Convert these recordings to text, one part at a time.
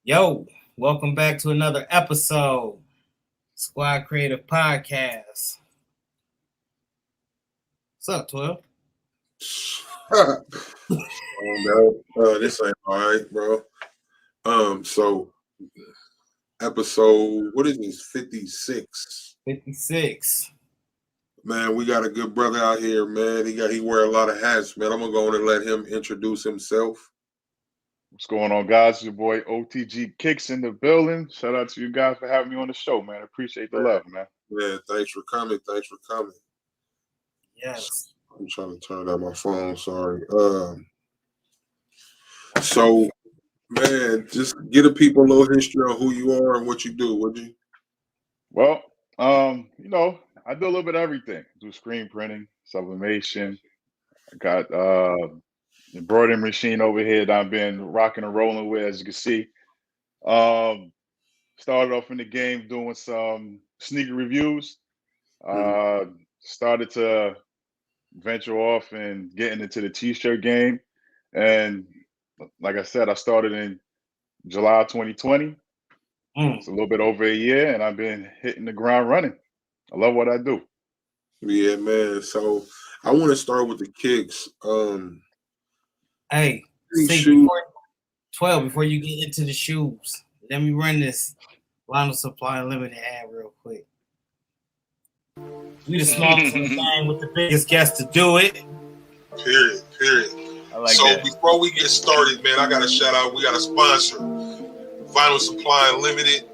Yo, welcome back to another episode, Squad Creative Podcast. What's up, 12? This ain't all right, bro. So episode, what is this? 56. 56. Man, we got a good brother out here, man. He wear a lot of hats, man. I'm gonna go on and let him introduce himself. What's going on, guys? Your boy OTG Kicks in the building. Shout out to you guys for having me on the show, man. Appreciate the love, man. Yeah, thanks for coming. Yes. I'm trying to turn down my phone, sorry. So man, just give the people a little history on who you are and what you do, would you? Well, I do a little bit of everything. Do screen printing, sublimation. I got embroidery machine over here that I've been rocking and rolling with, as you can see. Started off in the game doing some sneaker reviews. Started to venture off and getting into the t-shirt game. And like I said, I started in July 2020. It's a little bit over a year, and I've been hitting the ground running. I love what I do. Yeah, man. So I want to start with the kicks. Hey, before you get into the shoes, let me run this Vinyl Supply Unlimited ad real quick. We the smallest in the game with the biggest guest to do it. Period. I like so that. Before we get started, man, I got to shout out. We got a sponsor, Vinyl Supply Unlimited,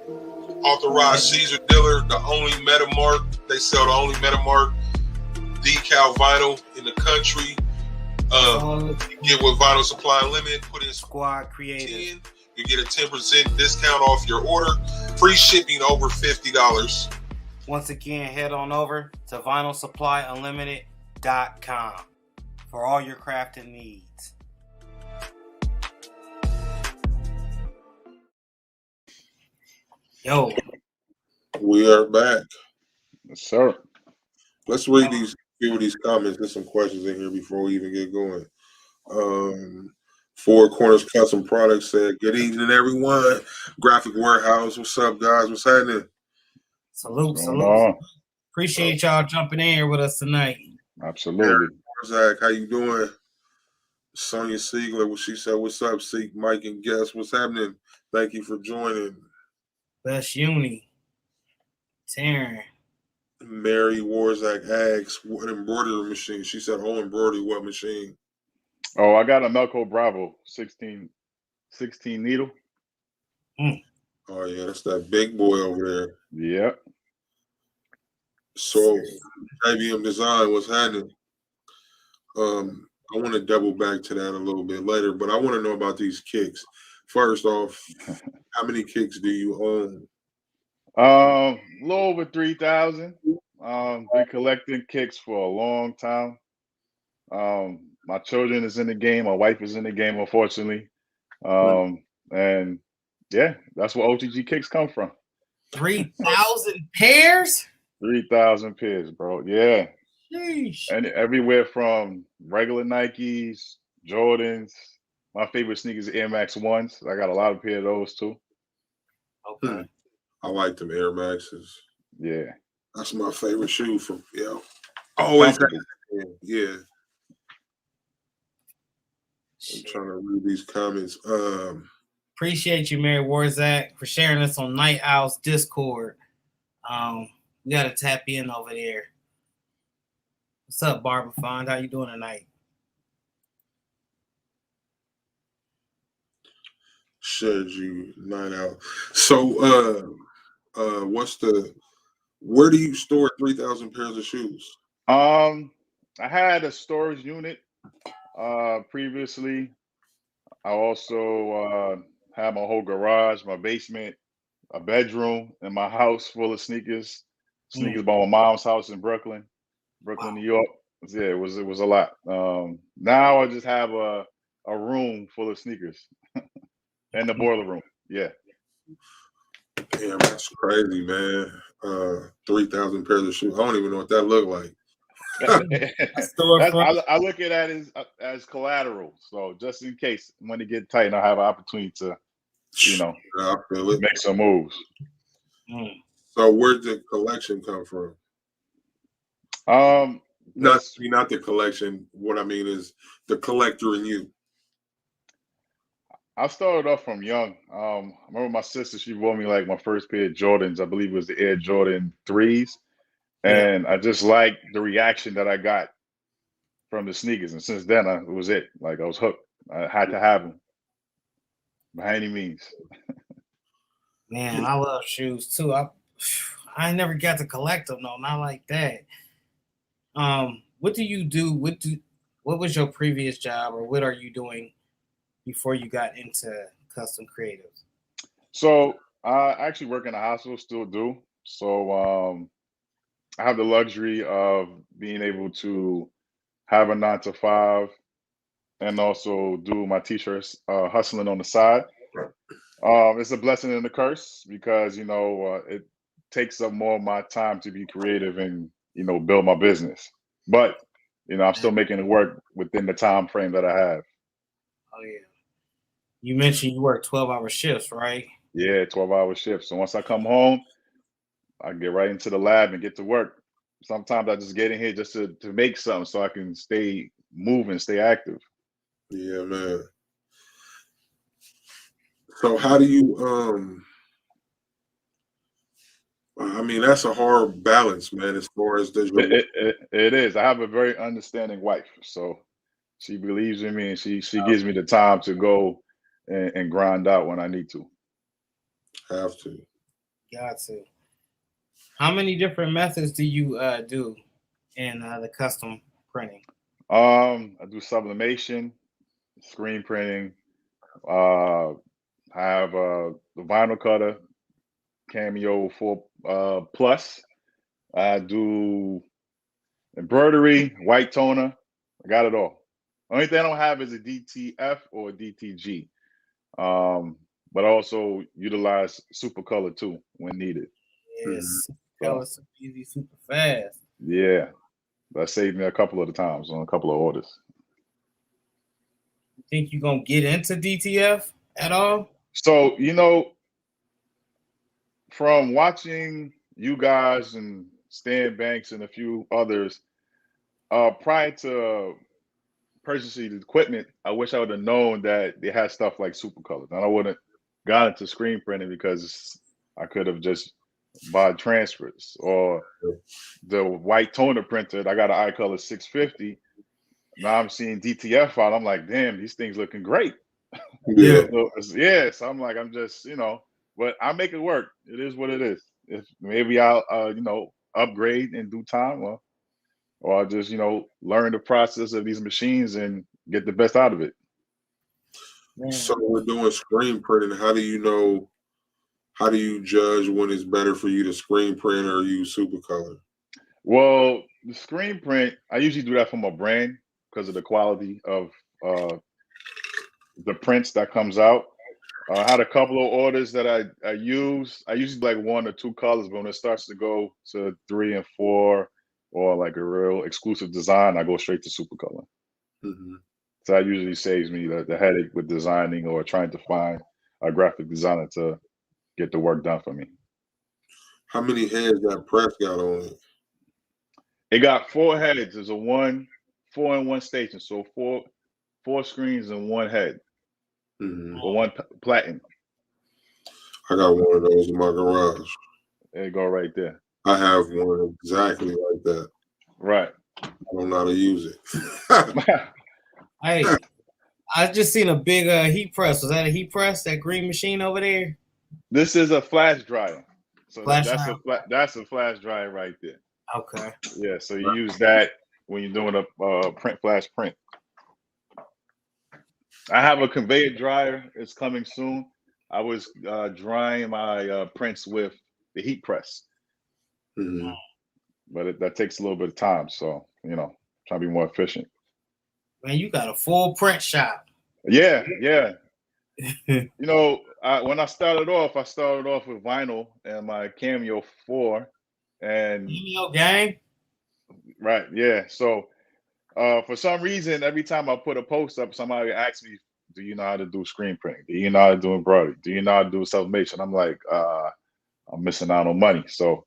Authorized Siser dealer, the only Metamark. They sell the only Metamark decal vinyl in the country. You get with Vinyl Supply Unlimited, put in Squad Creative. 10, you get a 10% discount off your order. Free shipping over $50. Once again, head on over to vinylsupplyunlimited.com for all your crafting needs. Yo, we are back. Yes, sir. Let's read few of these comments. There's some questions in here before we even get going. Four Corners Custom Products said, "Good evening, everyone. Graphic Warehouse, what's up, guys? What's happening?" Salute. Appreciate y'all jumping in here with us tonight. Absolutely. Zach, how you doing? Sonia Siegler, what she said, "What's up, Seek, Mike, and Guest? What's happening? Thank you for joining." Best Uni. Taryn. Mary Warzak asks, "What embroidery machine?" She said, "Oh, embroidery, what machine?" Oh, I got a Melco Bravo 16 needle. Oh yeah, that's that big boy over there. Yep. So IBM Design, what's happening? I want to double back to that a little bit later, but I want to know about these kicks. First off, how many kicks do you own? A little over 3,000. Been collecting kicks for a long time. My children is in the game. My wife is in the game, unfortunately. And yeah, that's where OTG kicks come from. 3,000 pairs? 3,000 pairs, bro. Yeah. Sheesh. And everywhere from regular Nikes, Jordans. My favorite sneakers are Air Max 1s. I got a lot of pair of those too. Okay. I like them Air Maxes. Yeah. That's my favorite shoe from always. Yeah. I'm trying to read these comments. Appreciate you, Mary Warzak, for sharing this on Night Owl's Discord. We gotta tap in over there. What's up, Barbara Fond? How you doing tonight? Shared you Night Owl. So where do you store 3,000 pairs of shoes? I had a storage unit previously. I also had my whole garage, my basement, a bedroom, and my house full of sneakers. Sneakers by my mom's house in Brooklyn, New York. Yeah, it was a lot. Now I just have a room full of sneakers and the boiler room. Yeah. Damn, that's crazy, man. 3,000 pairs of shoes. I don't even know what that look like. I look at that as collateral. So just in case when it get tight, I have an opportunity to you know, I feel it. make some moves. So where'd the collection come from? Not the collection. What I mean is the collector in you. I started off from young. I remember my sister, she bought me like my first pair of Jordans. I believe it was the Air Jordan 3s. And I just liked the reaction that I got from the sneakers. And since then, it was it. Like I was hooked. I had to have them by any means. Man, I love shoes too. I never got to collect them though, not like that. What do you do? What was your previous job, or what are you doing before you got into custom creatives? So I actually work in a hospital, still do. So I have the luxury of being able to have a 9 to 5 and also do my t-shirts hustling on the side. It's a blessing and a curse because it takes up more of my time to be creative and build my business. But I'm still making it work within the time frame that I have. Oh yeah. You mentioned you work 12-hour shifts, right? Yeah, 12-hour shifts. So once I come home, I get right into the lab and get to work. Sometimes I just get in here just to make something so I can stay moving, stay active. Yeah, man. So how do you I mean, that's a hard balance, man, as far as it is. I have a very understanding wife, so she believes in me and she gives me the time to go and grind out when I need to. Have to. Got to. How many different methods do you do in the custom printing? I do sublimation, screen printing. I have the vinyl cutter, Cameo 4 Plus. I do embroidery, white toner. I got it all. Only thing I don't have is a DTF or a DTG. But I also utilize super color too when needed. Yes, color super easy, super fast. Yeah, that saved me a couple of the times on a couple of orders. You think you're gonna get into DTF at all? So from watching you guys and Stan Banks and a few others, prior to purchasing the equipment, I wish I would have known that they had stuff like super colors. And I wouldn't got into screen printing because I could have just bought transfers or the white toner printer. I got an iColor 650. Now I'm seeing DTF out. I'm like, damn, these things looking great. Yeah. So I'm like, I'm just, but I make it work. It is what it is. If maybe I'll, upgrade in due time, or I'll just, learn the process of these machines and get the best out of it. So we're doing screen printing. How do you judge when it's better for you to screen print or use super color? Well, the screen print, I usually do that for my brand because of the quality of the prints that comes out. I had a couple of orders that I use. I usually like 1 or 2 colors, but when it starts to go to 3 and 4 or like a real exclusive design, I go straight to super color. Mm-hmm. So that usually saves me the headache with designing or trying to find a graphic designer to get the work done for me. How many heads that press got on it? It got 4 heads. There's a 4-in-1 station, so four screens and 1 head, or 1 platen. I got one of those in my garage. There you go, right there. I have one exactly like that. Right. I don't know how to use it. Hey, I just seen a big heat press. Was that a heat press? That green machine over there? This is a flash dryer. So Flash that's a flash dryer right there. Okay. Yeah, so you use that when you're doing a flash print. I have a conveyor dryer. It's coming soon. I was drying my prints with the heat press, but that takes a little bit of time. So trying to be more efficient. Man, you got a full print shop. Yeah. When I started off with vinyl and my Cameo 4, and Cameo gang. Right, yeah. So for some reason, every time I put a post up, somebody asks me do you know how to do screen printing? Do you know how to do embroidery? Do you know how to do sublimation? I'm like, I'm missing out on money. So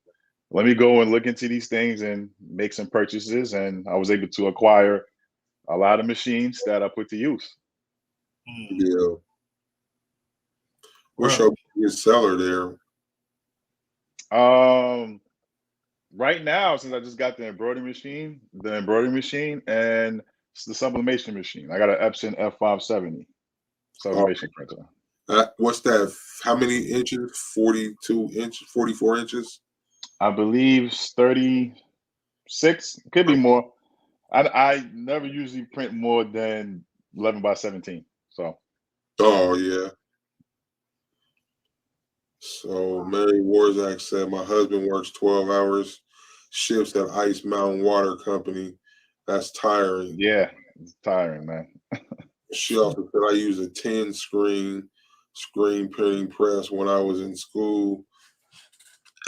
let me go and look into these things and make some purchases. And I was able to acquire a lot of machines that I put to use. Yeah. What's your biggest seller there? Right now, since I just got the embroidery machine, and the sublimation machine. I got an Epson F570 sublimation printer. What's that? How many inches? 42 inches, 44 inches? I believe it's 36. Could be more. I never usually print more than 11 by 17. So. Oh yeah. So Mary Warzak said, my husband works 12 hours shifts at Ice Mountain Water Company. That's tiring. Yeah, it's tiring, man. She also said, I use a 10 screen printing press when I was in school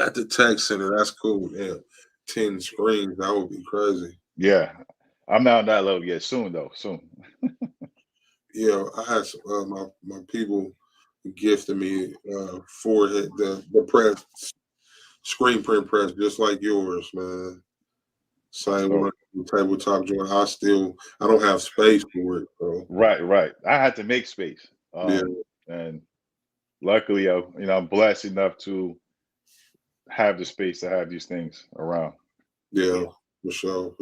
at the tech center. That's cool. Damn, 10 screens. That would be crazy. Yeah, I'm not on that level yet. Soon, though. Soon. Yeah, I had some, my people gifted me forehead the press screen print press just like yours, man. Same one, tabletop joint. I don't have space for it. So. Right. I had to make space. And luckily, I'm blessed enough to have the space to have these things around. Yeah, for sure.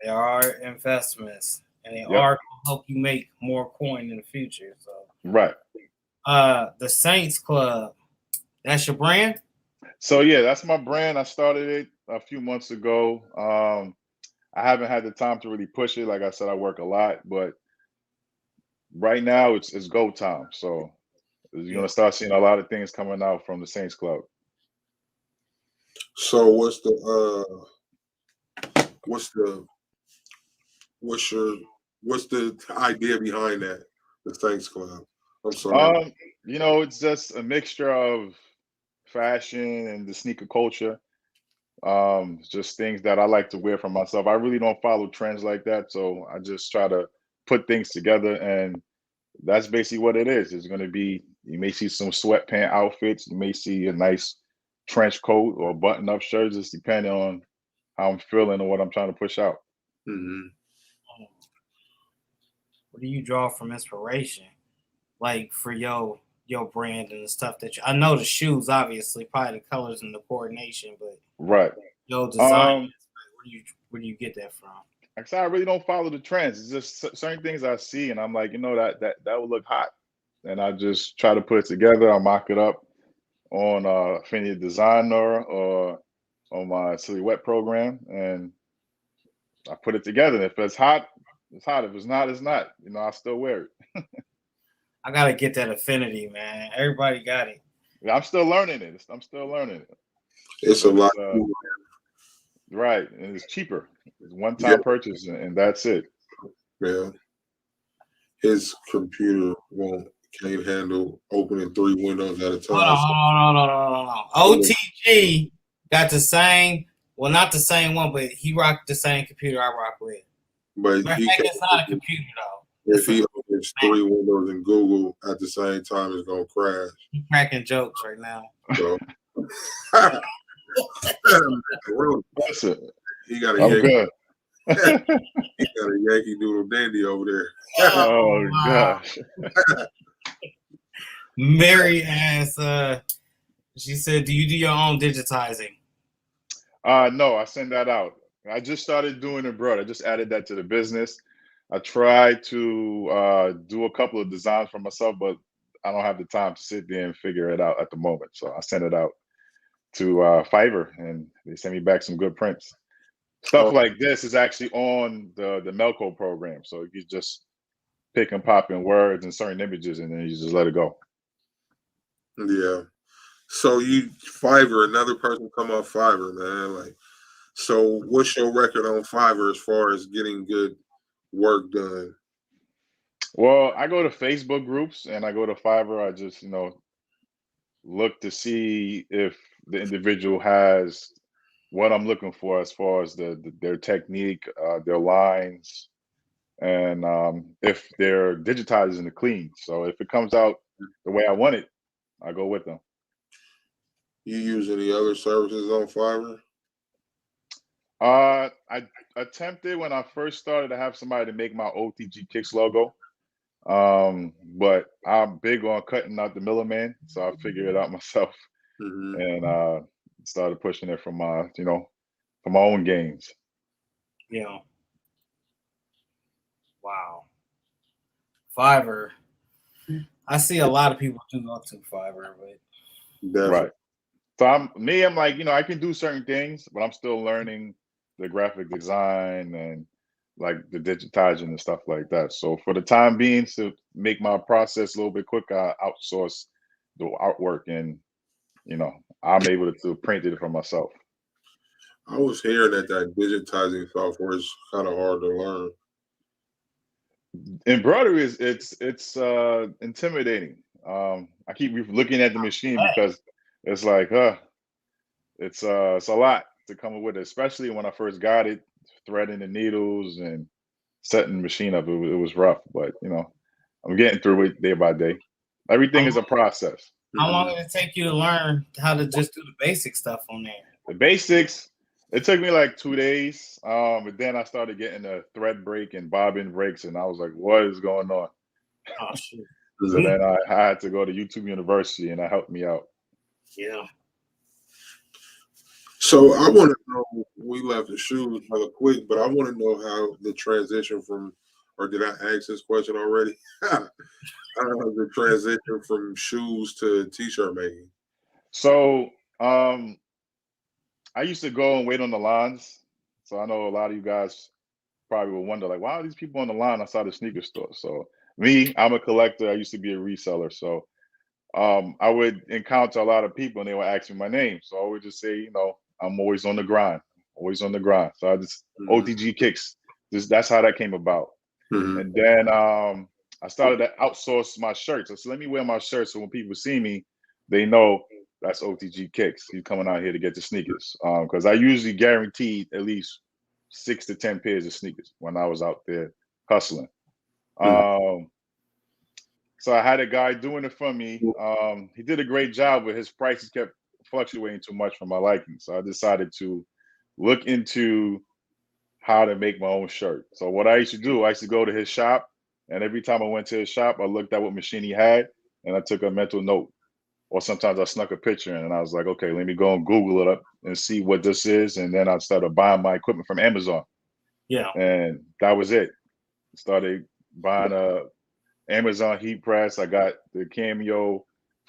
There are investments, and they are going to help you make more coin in the future. So right. The Saints Club, that's your brand? So yeah, that's my brand. I started it a few months ago. I haven't had the time to really push it. Like I said, I work a lot, but right now it's go time. So you're gonna start seeing a lot of things coming out from the Saints Club. So what's the idea behind that? The Saints Club. I'm sorry. It's just a mixture of fashion and the sneaker culture. Just things that I like to wear for myself. I really don't follow trends like that, so I just try to put things together, and that's basically what it is. It's going to be, you may see some sweatpant outfits, you may see a nice trench coat or button-up shirt, just depending on how I'm feeling and what I'm trying to push out. Mm-hmm. What do you draw from inspiration, like for your brand and the stuff that I know the shoes, obviously, probably the colors and the coordination, but right, your design, where do you get that from? Like I said, I really don't follow the trends. It's just certain things I see, and I'm like, that would look hot, and I just try to put it together. I mock it up on Affinity Designer or on my Silhouette program, and I put it together. If it's hot, it's hot. If it's not, it's not. I still wear it. I gotta get that Affinity, man. Everybody got it. I'm still learning it. It's a lot. Right, and it's cheaper. It's one-time purchase, and that's it. Yeah. His computer can't handle opening 3 windows at a time. Hold on. OTG got the same, well, not the same one, but he rocked the same computer I rock with. But it's not a computer though. If he opens 3 windows in Google at the same time, it's gonna crash. He's cracking jokes right now. So. He got a Yankee Doodle Dandy over there. Oh gosh. Mary asked, she said, do you do your own digitizing? No, I send that out. I just started doing embroidery. I just added that to the business. I tried to do a couple of designs for myself, but I don't have the time to sit there and figure it out at the moment. So I sent it out to Fiverr, and they sent me back some good prints. Stuff like this is actually on the Melco program. So you just pick and pop in words and certain images, and then you just let it go. Yeah. So Fiverr, another person come off Fiverr, man. Like, so what's your record on Fiverr as far as getting good work done? Well, I go to Facebook groups and I go to Fiverr. I just, look to see if the individual has what I'm looking for as far as their technique, their lines, and if they're digitizing the clean. So if it comes out the way I want it, I go with them. You use any other services on Fiverr? I attempted when I first started to have somebody to make my OTG Kicks logo. But I'm big on cutting out the middleman, so I figured it out myself Mm-hmm. and started pushing it from my, from my own gains. Yeah. Wow. Fiverr. I see a lot of people do go to Fiverr, but Definitely. Right. So I'm like, I can do certain things, but I'm still learning the graphic design and like the digitizing and stuff like that. So for the time being, to make my process a little bit quicker, I outsource the artwork, and I'm able to print it for myself. I was hearing that digitizing software is kind of hard to learn. Embroidery is it's intimidating. I keep looking at the machine because it's like, it's a lot to come up with, especially when I first got it, threading the needles and setting the machine up. It was rough, but I'm getting through it day by day. Everything is a process. How long did it take you to learn how to just do the basic stuff on there? The basics, it took me like 2 days. But then I started getting a thread break and bobbin breaks, and I was like, what is going on? Oh, shit. So then I had to go to YouTube University, and that helped me out. Yeah. So I want to know, we left the shoes rather quick, but I want to know how the transition from, or did I ask this question already? The transition from shoes to t-shirt making. So I used to go and wait on the lines. So I know a lot of you guys probably will wonder, like, why are these people on the line outside the sneaker store? So me, I'm a collector. I used to be a reseller. So I would encounter a lot of people and they would ask me my name. So I would just say, I'm always on the grind, always on the grind. So I just OTG Kicks. That's how that came about. And then I started to outsource my shirts. So let me wear my shirts so when people see me, they know that's OTG Kicks. He's coming out here to get the sneakers. Because I usually guaranteed at least 6 to 10 pairs of sneakers when I was out there hustling. So I had a guy doing it for me. He did a great job, but his prices kept fluctuating too much for my liking. So I decided to look into how to make my own shirt. So what I used to do, I used to go to his shop, and every time I went to his shop, I looked at what machine he had, and I took a mental note. Or sometimes I snuck a picture in, and I was like, okay, let me go and Google it up and see what this is. And then I started buying my equipment from Amazon. Yeah. And that was it. Started buying a Amazon heat press. I got the Cameo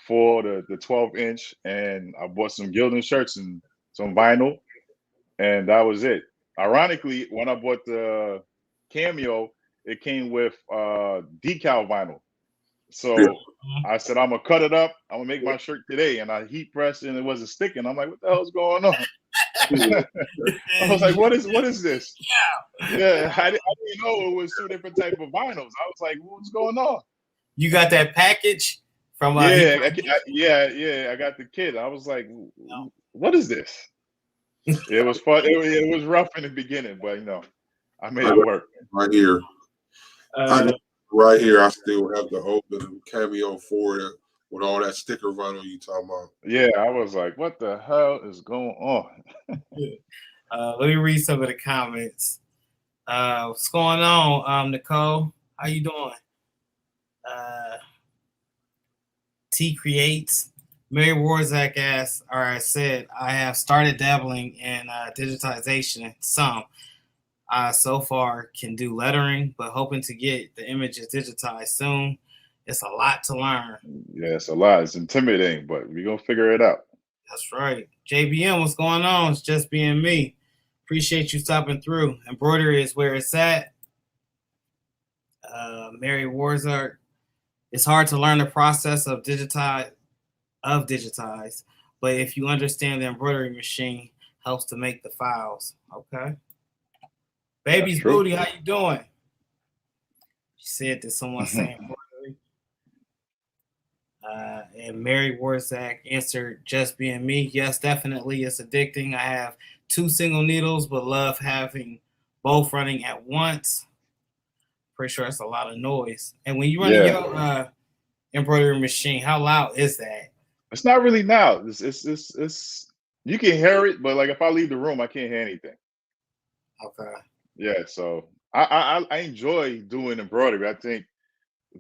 for the 12-inch, and I bought some Gildan shirts and some vinyl, and that was it. Ironically, when I bought the Cameo, it came with decal vinyl. So I said, I'm gonna cut it up. I'm gonna make my shirt today, and I heat pressed, and it wasn't sticking. I'm like, what the hell's going on? I was like, what is this? Yeah, I didn't know it was 2 different type of vinyls. I was like, what's going on? You got that package from yeah, I got the kit. I was like, what is this? It was fun. It was rough in the beginning, but I made it work. Right here. Right here, I still have the open Cameo for it with all that sticker vinyl you talking about. Yeah, I was like, what the hell is going on? Let me read some of the comments. What's going on, Nicole? How you doing? T Creates. Mary Warzak asks, or I said, I have started dabbling in digitization some. So far can do lettering, but hoping to get the images digitized soon. It's a lot to learn. Yeah, it's a lot. It's intimidating, but we're going to figure it out. That's right. JBM, what's going on? It's just being me. Appreciate you stopping through. Embroidery is where it's at. Mary Warzak. It's hard to learn the process of digitize, but if you understand the embroidery machine, helps to make the files. Okay. Baby's Booty, how you doing? She said that someone saying embroidery. And Mary Warzak answered, just being me. Yes, definitely. It's addicting. I have 2 single needles, but love having both running at once. pretty sure it's a lot of noise. And when you run your embroidery machine, how loud is that? It's not really now. It's you can hear it, but like if I leave the room, I can't hear anything. Okay. Yeah, so I enjoy doing embroidery. I think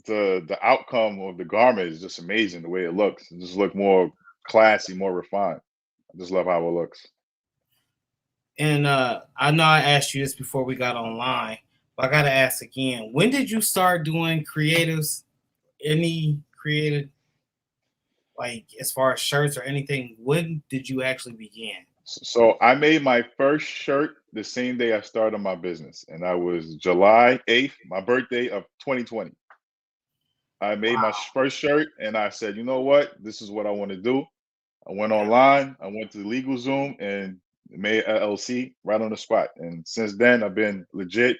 the outcome of the garment is just amazing. The way it looks, it just look more classy, more refined. I just love how it looks. And I know I asked you this before we got online, but I gotta ask again. When did you start doing creatives? Any creative, like as far as shirts or anything? When did you actually begin? So I made my first shirt the same day I started my business, and that was July 8th, my birthday of 2020. I made my first shirt, and I said, you know what? This is what I want to do. I went online, I went to LegalZoom and made LLC right on the spot. And since then, I've been legit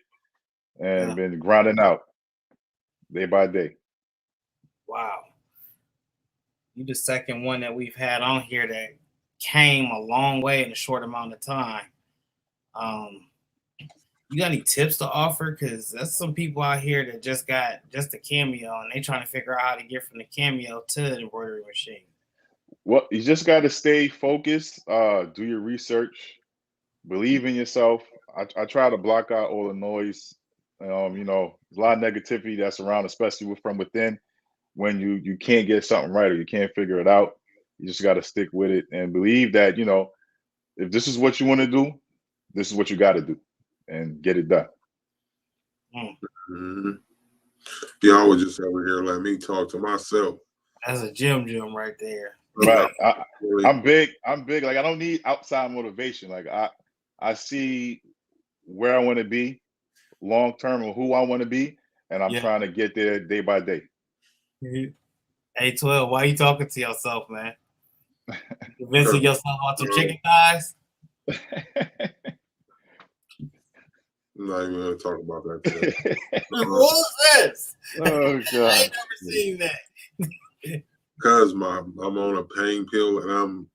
and been grinding out day by day. Wow. You're the second one that we've had on here that came a long way in a short amount of time. You got any tips to offer? Because there's some people out here that just got just a cameo and they trying to figure out how to get from the cameo to the embroidery machine. Well, you just got to stay focused, do your research, believe in yourself. I try to block out all the noise. You know, a lot of negativity that's around, especially from within. When you can't get something right or you can't figure it out, you just got to stick with it and believe that, you know, if this is what you want to do, this is what you got to do and get it done. Mm-hmm. Y'all was just over here letting me talk to myself. That's a gym right there. Right. I'm big. Like I don't need outside motivation. Like I see where I want to be long term and who I want to be, and I'm trying to get there day by day. Hey, 12, why you talking to yourself, man? Convincing yourself on some chicken thighs? I'm not even going to talk about that today. What's this? Oh, God. I ain't never seen that. Because I'm on a pain pill and I'm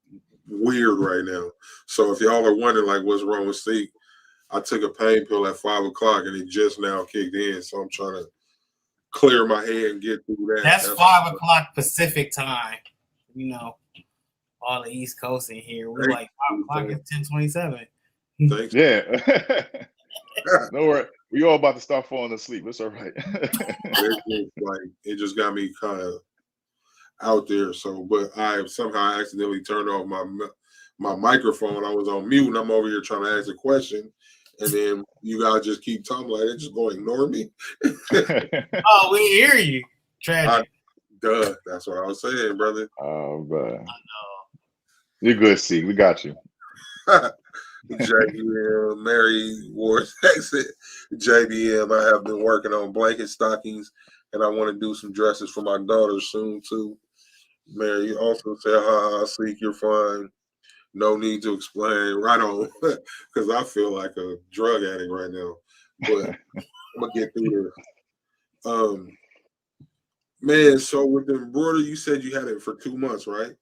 weird right now. So if y'all are wondering, like, what's wrong with Steve, I took a pain pill at 5 o'clock and it just now kicked in. So I'm trying to clear my head and get through that. That's 5 o'clock Pacific time. You know, all the East Coast in here. We're like 5 o'clock is 10:27. Thanks. Yeah. No worry. We all about to start falling asleep. It's all right. It just got me kind of out there. So, but I somehow accidentally turned off my microphone. I was on mute and I'm over here trying to ask a question. And then you guys just keep talking like they're just going to ignore me. Oh, we hear you. Tragic. Duh. That's what I was saying, brother. Oh, man. I know. You're good, C. We got you. JBM, Mary Ward's exit. JBM, I have been working on blanket stockings and I want to do some dresses for my daughter soon too. Mary also said, "Ha, Seek, you're fine. No need to explain." Right on, because I feel like a drug addict right now. But I'm gonna get through this. Man, so with the embroidery, you said you had it for 2 months, right?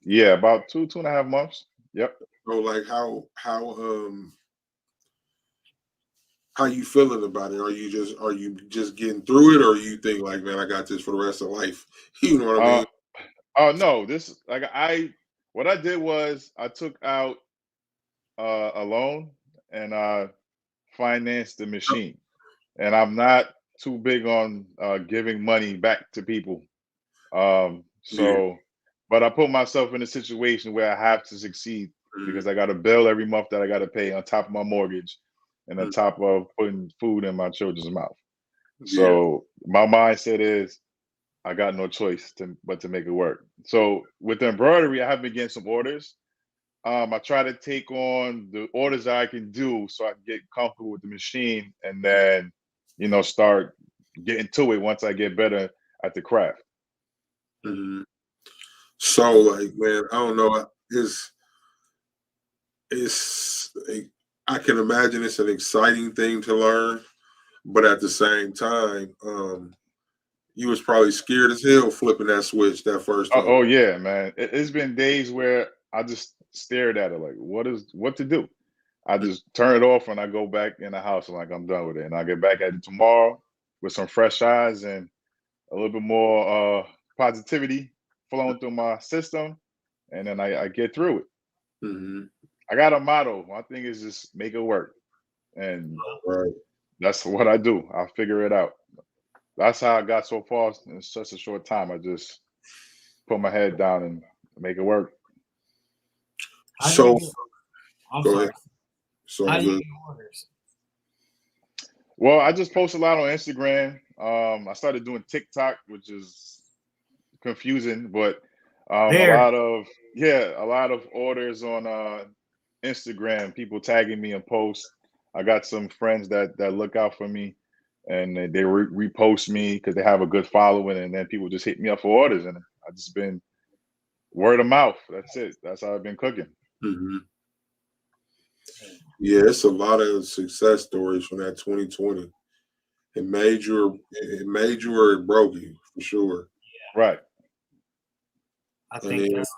Yeah, about 2.5 months. Yep. So like how you feeling about it? Are you just getting through it, or you think like, man, I got this for the rest of life? You know what I mean? Oh no, this like what I did was I took out a loan and I financed the machine. And I'm not too big on giving money back to people. But I put myself in a situation where I have to succeed because I got a bill every month that I got to pay on top of my mortgage and on top of putting food in my children's mouth. So my mindset is I got no choice but to make it work. So with the embroidery, I have been getting some orders. I try to take on the orders that I can do so I can get comfortable with the machine and then, you know, start getting to it once I get better at the craft. Mm-hmm. So like, man, I don't know. I can imagine it's an exciting thing to learn, but at the same time, you was probably scared as hell flipping that switch that first time. Oh yeah, man. It's been days where I just stared at it like, what to do? I just turn it off and I go back in the house and like I'm done with it. And I get back at it tomorrow with some fresh eyes and a little bit more positivity flowing through my system, and then I get through it. Mm-hmm. I got a motto. My thing is just make it work, and Right. that's what I do. I figure it out. That's how I got so far in such a short time. I just put my head down and make it work. How do So you get, I'm go sorry. ahead. So How do you good. get orders? Well, I just post a lot on Instagram. I started doing TikTok, which is confusing, but a There. lot of orders on Instagram. People tagging me in posts. I got some friends that look out for me, and they repost me because they have a good following, and then people just hit me up for orders, and I just been word of mouth. That's it. That's how I've been cooking. Mm-hmm. Yeah, it's a lot of success stories from that 2020. It made you or it broke you for sure. Right. I And think then, that's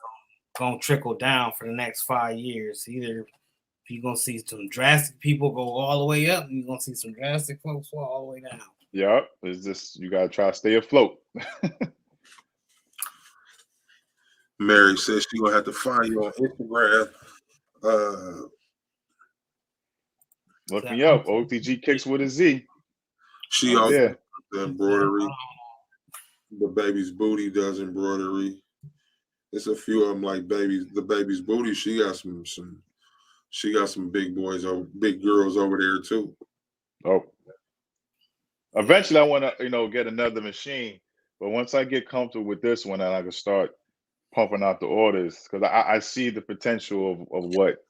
gonna trickle down for the next 5 years. Either you're gonna see some drastic people go all the way up, and you're gonna see some drastic folks fall all the way down. Yep. It's just you gotta try to stay afloat. Mary says she gonna have to find you on Instagram. Look me up. OTG Kicks with a Z. She Oh, also yeah. does the embroidery. The baby's booty does embroidery. It's a few of them like the baby's booty. She got some big boys over big girls over there too. Oh. Eventually I wanna, get another machine. But once I get comfortable with this one and I can start pumping out the orders, because I see the potential of what,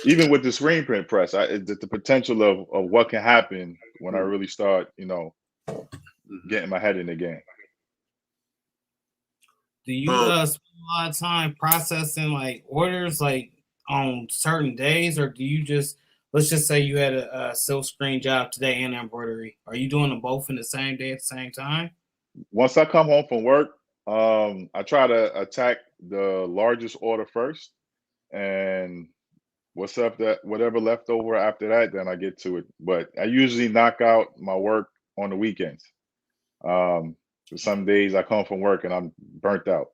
even with the screen print press, the potential of what can happen when I really start, getting my head in the game. Do you spend a lot of time processing like orders like on certain days, or do you just, let's just say you had a silk screen job today and embroidery? Are you doing them both in the same day at the same time? Once I come home from work, I try to attack the largest order first, and whatever left over after that, then I get to it. But I usually knock out my work on the weekends. Some days I come from work and I'm burnt out.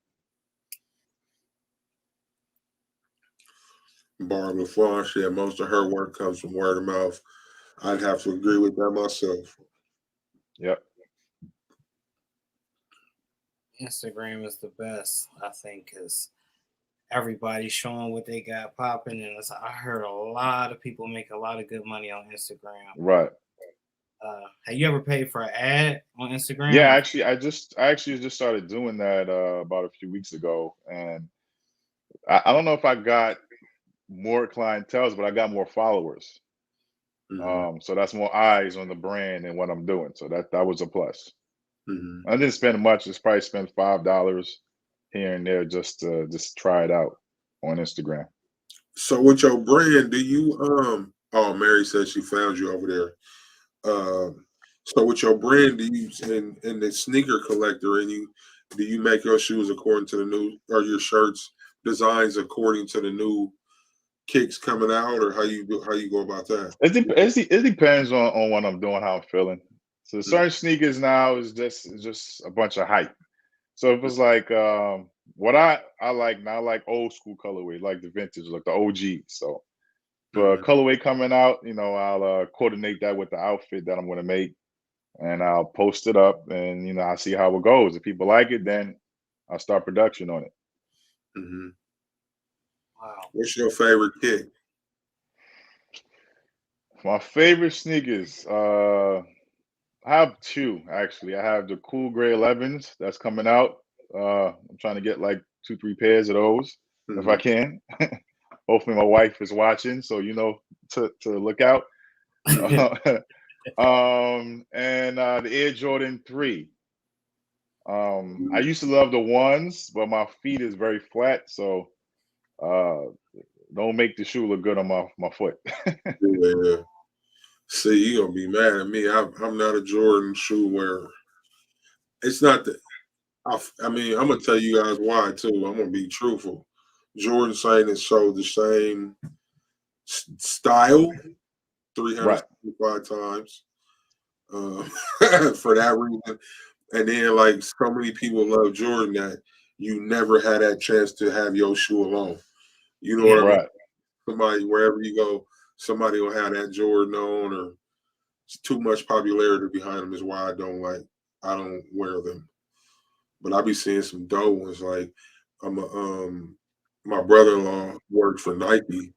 Barbara LaFleur, she had most of her work comes from word of mouth. I'd have to agree with that myself. Yep. Instagram is the best, I think, because everybody's showing what they got popping, and I heard a lot of people make a lot of good money on Instagram. Right. Have you ever paid for an ad on Instagram? Yeah, actually, I actually just started doing that about a few weeks ago, and I don't know if I got more clientele, but I got more followers. Mm-hmm. So that's more eyes on the brand and what I'm doing. So that was a plus. Mm-hmm. I didn't spend much. Just probably spent $5 here and there just to try it out on Instagram. So with your brand, do you oh, Mary said she found you over there. So with your brand, do you in the sneaker collector, and do you make your shoes according to the new, or your shirts designs according to the new kicks coming out, or how you go about that? It depends on what I'm doing, how I'm feeling. So certain sneakers now is just a bunch of hype. So if it's like what I like now, I like old school colorway, like the vintage, like the OG. So for colorway coming out, I'll coordinate that with the outfit that I'm going to make, and I'll post it up, and I'll see how it goes. If people like it, then I'll start production on it. Mm-hmm. Wow. What's your favorite kick? My favorite sneakers, I have two actually. I have the cool gray 11s that's coming out. I'm trying to get like 2-3 pairs of those if I can. Hopefully my wife is watching, so to look out. And the Air Jordan 3. I used to love the ones, but my feet is very flat, so don't make the shoe look good on my foot. Yeah. See, you gonna be mad at me. I'm not a Jordan shoe wearer. It's not that. I mean, I'm gonna tell you guys why too. I'm gonna be truthful. Jordan saying it showed the same style Right. 365 times. for that reason. And then like so many people love Jordan that you never had that chance to have your shoe alone. You know what I mean? Right. Somebody wherever you go, somebody will have that Jordan on, or it's too much popularity behind them is why I don't wear them. But I be seeing some dope ones. Like I'm a my brother-in-law worked for Nike,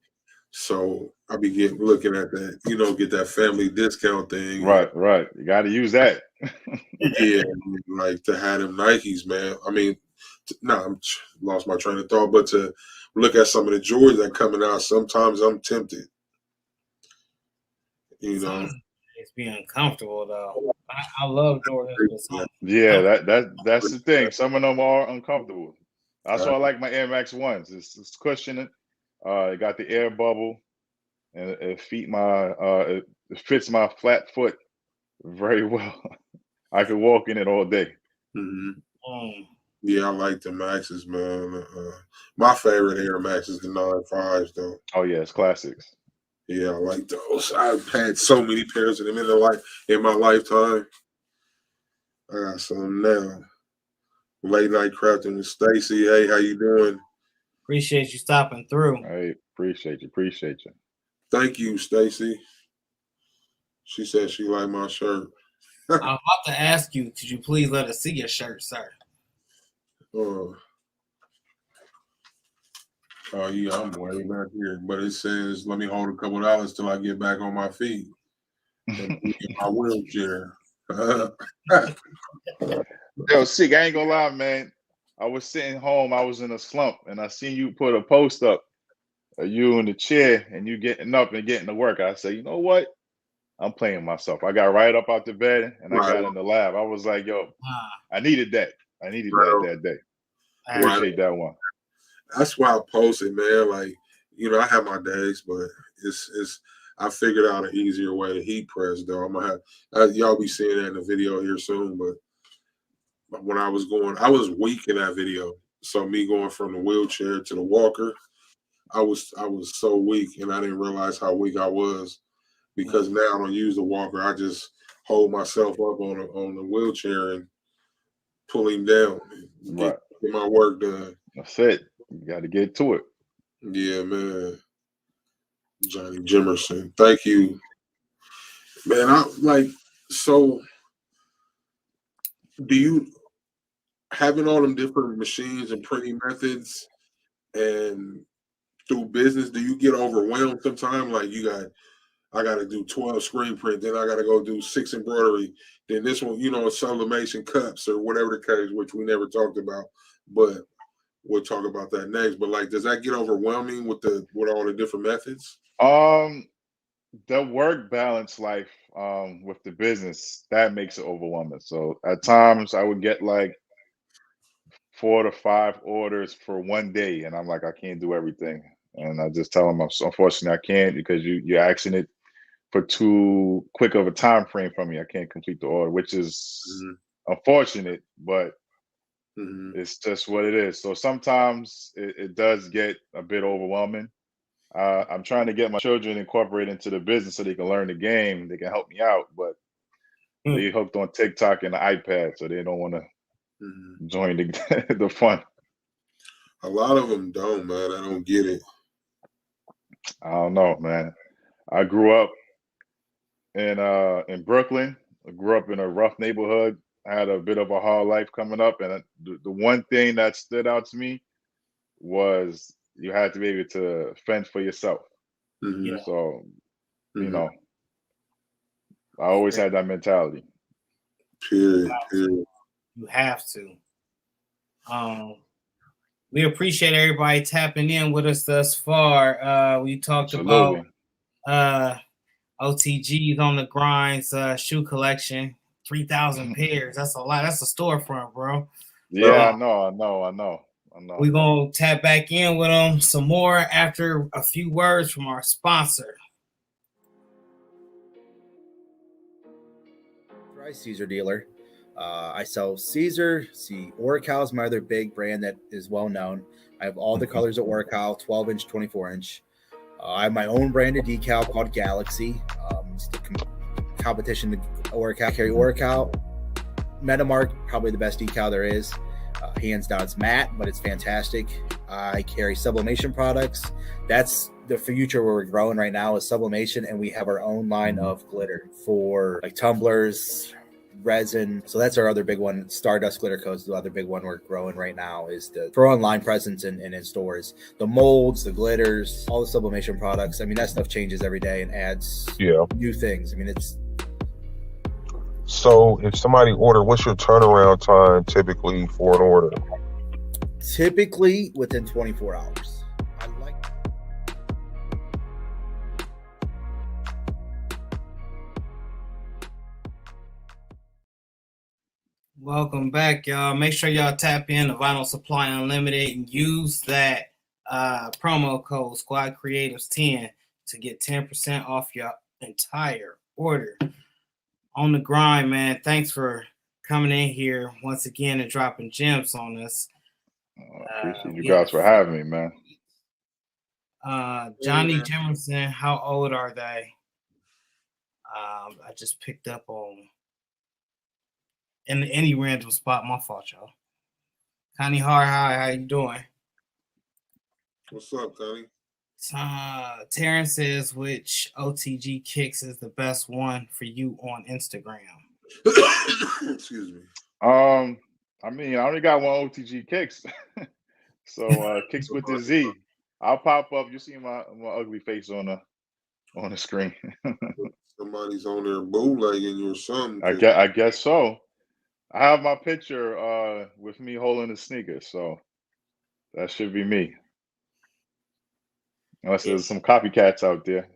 so I be looking at that, get that family discount thing. Right. Right. You got to use that. Yeah, like to have them Nikes, man. I mean, I'm lost my train of thought, but to look at some of the Jordans that coming out, sometimes I'm tempted. Some it's being uncomfortable though. I love Jordans, but some Yeah, that's the thing. Some of them are uncomfortable. That's why I like my Air Max ones. It's cushioning. It got the air bubble, and it fits my flat foot very well. I could walk in it all day. Mm-hmm. Yeah, I like the Maxes, man. My favorite Air Max is the 9.5s, though. Oh yeah, it's classics. Yeah, I like those. I've had so many pairs of them in my lifetime. I got some now. Late night crafting with Stacy. Hey, how you doing? Appreciate you stopping through. Hey, appreciate you. Thank you, Stacy. She said she liked my shirt. I was about to ask you, could you please let us see your shirt, sir? Oh yeah, I'm way back here, but it says let me hold a couple dollars till I get back on my feet and be in my wheelchair. Yo, Sig, I ain't gonna lie, man. I was sitting home, I was in a slump, and I seen you put a post up of you in the chair and you getting up and getting to work. I said, you know what? I'm playing myself. I got right up out the bed and I got in the lab. I was like, yo, I needed that. I needed that day. I appreciate that one. That's why I posted, man. Like, I have my days, but it's I figured out an easier way to heat press though. I'm gonna have y'all be seeing that in the video here soon. But when I was weak in that video. So me going from the wheelchair to the walker, I was so weak, and I didn't realize how weak I was because now I don't use the walker. I just hold myself up on the wheelchair and pull him down and get my work done. That's it. You got to get to it. Yeah, man. Johnny Jimerson. Thank you. Man, so do you having all them different machines and printing methods and through business, do you get overwhelmed sometimes? Like I got to do 12 screen print, then I got to go do 6 embroidery, then this one, sublimation cups or whatever the case, which we never talked about, but we'll talk about that next. But like, does that get overwhelming with all the different methods? The work balance life with the business, that makes it overwhelming. So at times I would get like 4 to 5 orders for one day, and I'm like, I can't do everything. And I just tell them, unfortunately, I can't because you're asking it for too quick of a time frame from me. I can't complete the order, which is unfortunate, but it's just what it is. So sometimes it does get a bit overwhelming. I'm trying to get my children incorporated into the business so they can learn the game. They can help me out, but they hooked on TikTok and the iPad, so they don't want to join the fun. A lot of them don't, man. I don't get it. I don't know, man. I grew up in Brooklyn. I grew up in a rough neighborhood. I had a bit of a hard life coming up, and the one thing that stood out to me was you had to be able to fend for yourself. So, I always had that mentality. Period. You have to. We appreciate everybody tapping in with us thus far. We talked about OTGs on the grinds, shoe collection, 3,000 pairs. That's a lot. That's a storefront, bro. Yeah, I know. We're going to tap back in with them some more after a few words from our sponsor. Authorized Siser dealer. I sell Siser. Oracal is my other big brand that is well known. I have all the colors of Oracal, 12-inch, 24-inch. I have my own brand of decal called Galaxy. It's the competition to Oracal. I carry Oracal. Metamark, probably the best decal there is. Hands down, it's matte, but it's fantastic. I carry sublimation products. That's the future where we're growing right now is sublimation, and we have our own line of glitter for like tumblers, resin. So that's our other big one. Stardust glitter coats, the other big one we're growing right now is for online presence and in stores. The molds, the glitters, all the sublimation products. I mean, that stuff changes every day and adds new things. I mean, it's. So if somebody what's your turnaround time typically for an order? Typically within 24 hours. Welcome back, y'all. Make sure y'all tap in to Vinyl Supply Unlimited and use that promo code Squad Creatives 10 to get 10% off your entire order. On the grind, man. Thanks for coming in here once again and dropping gems on us. Appreciate you guys for having me, man. Johnny Jimerson, how old are they? I just picked up on in any random spot. My fault, y'all. Connie Hart, how you doing? What's up, Connie? Terrence says, which OTG kicks is the best one for you on Instagram? Excuse me. I mean, I only got one OTG kicks. So kicks with the Z. I'll pop up. You see my ugly face on the screen. Somebody's on there bootlegging you or something. I guess so. I have my picture with me holding the sneaker, so that should be me. Unless there's some copycats out there.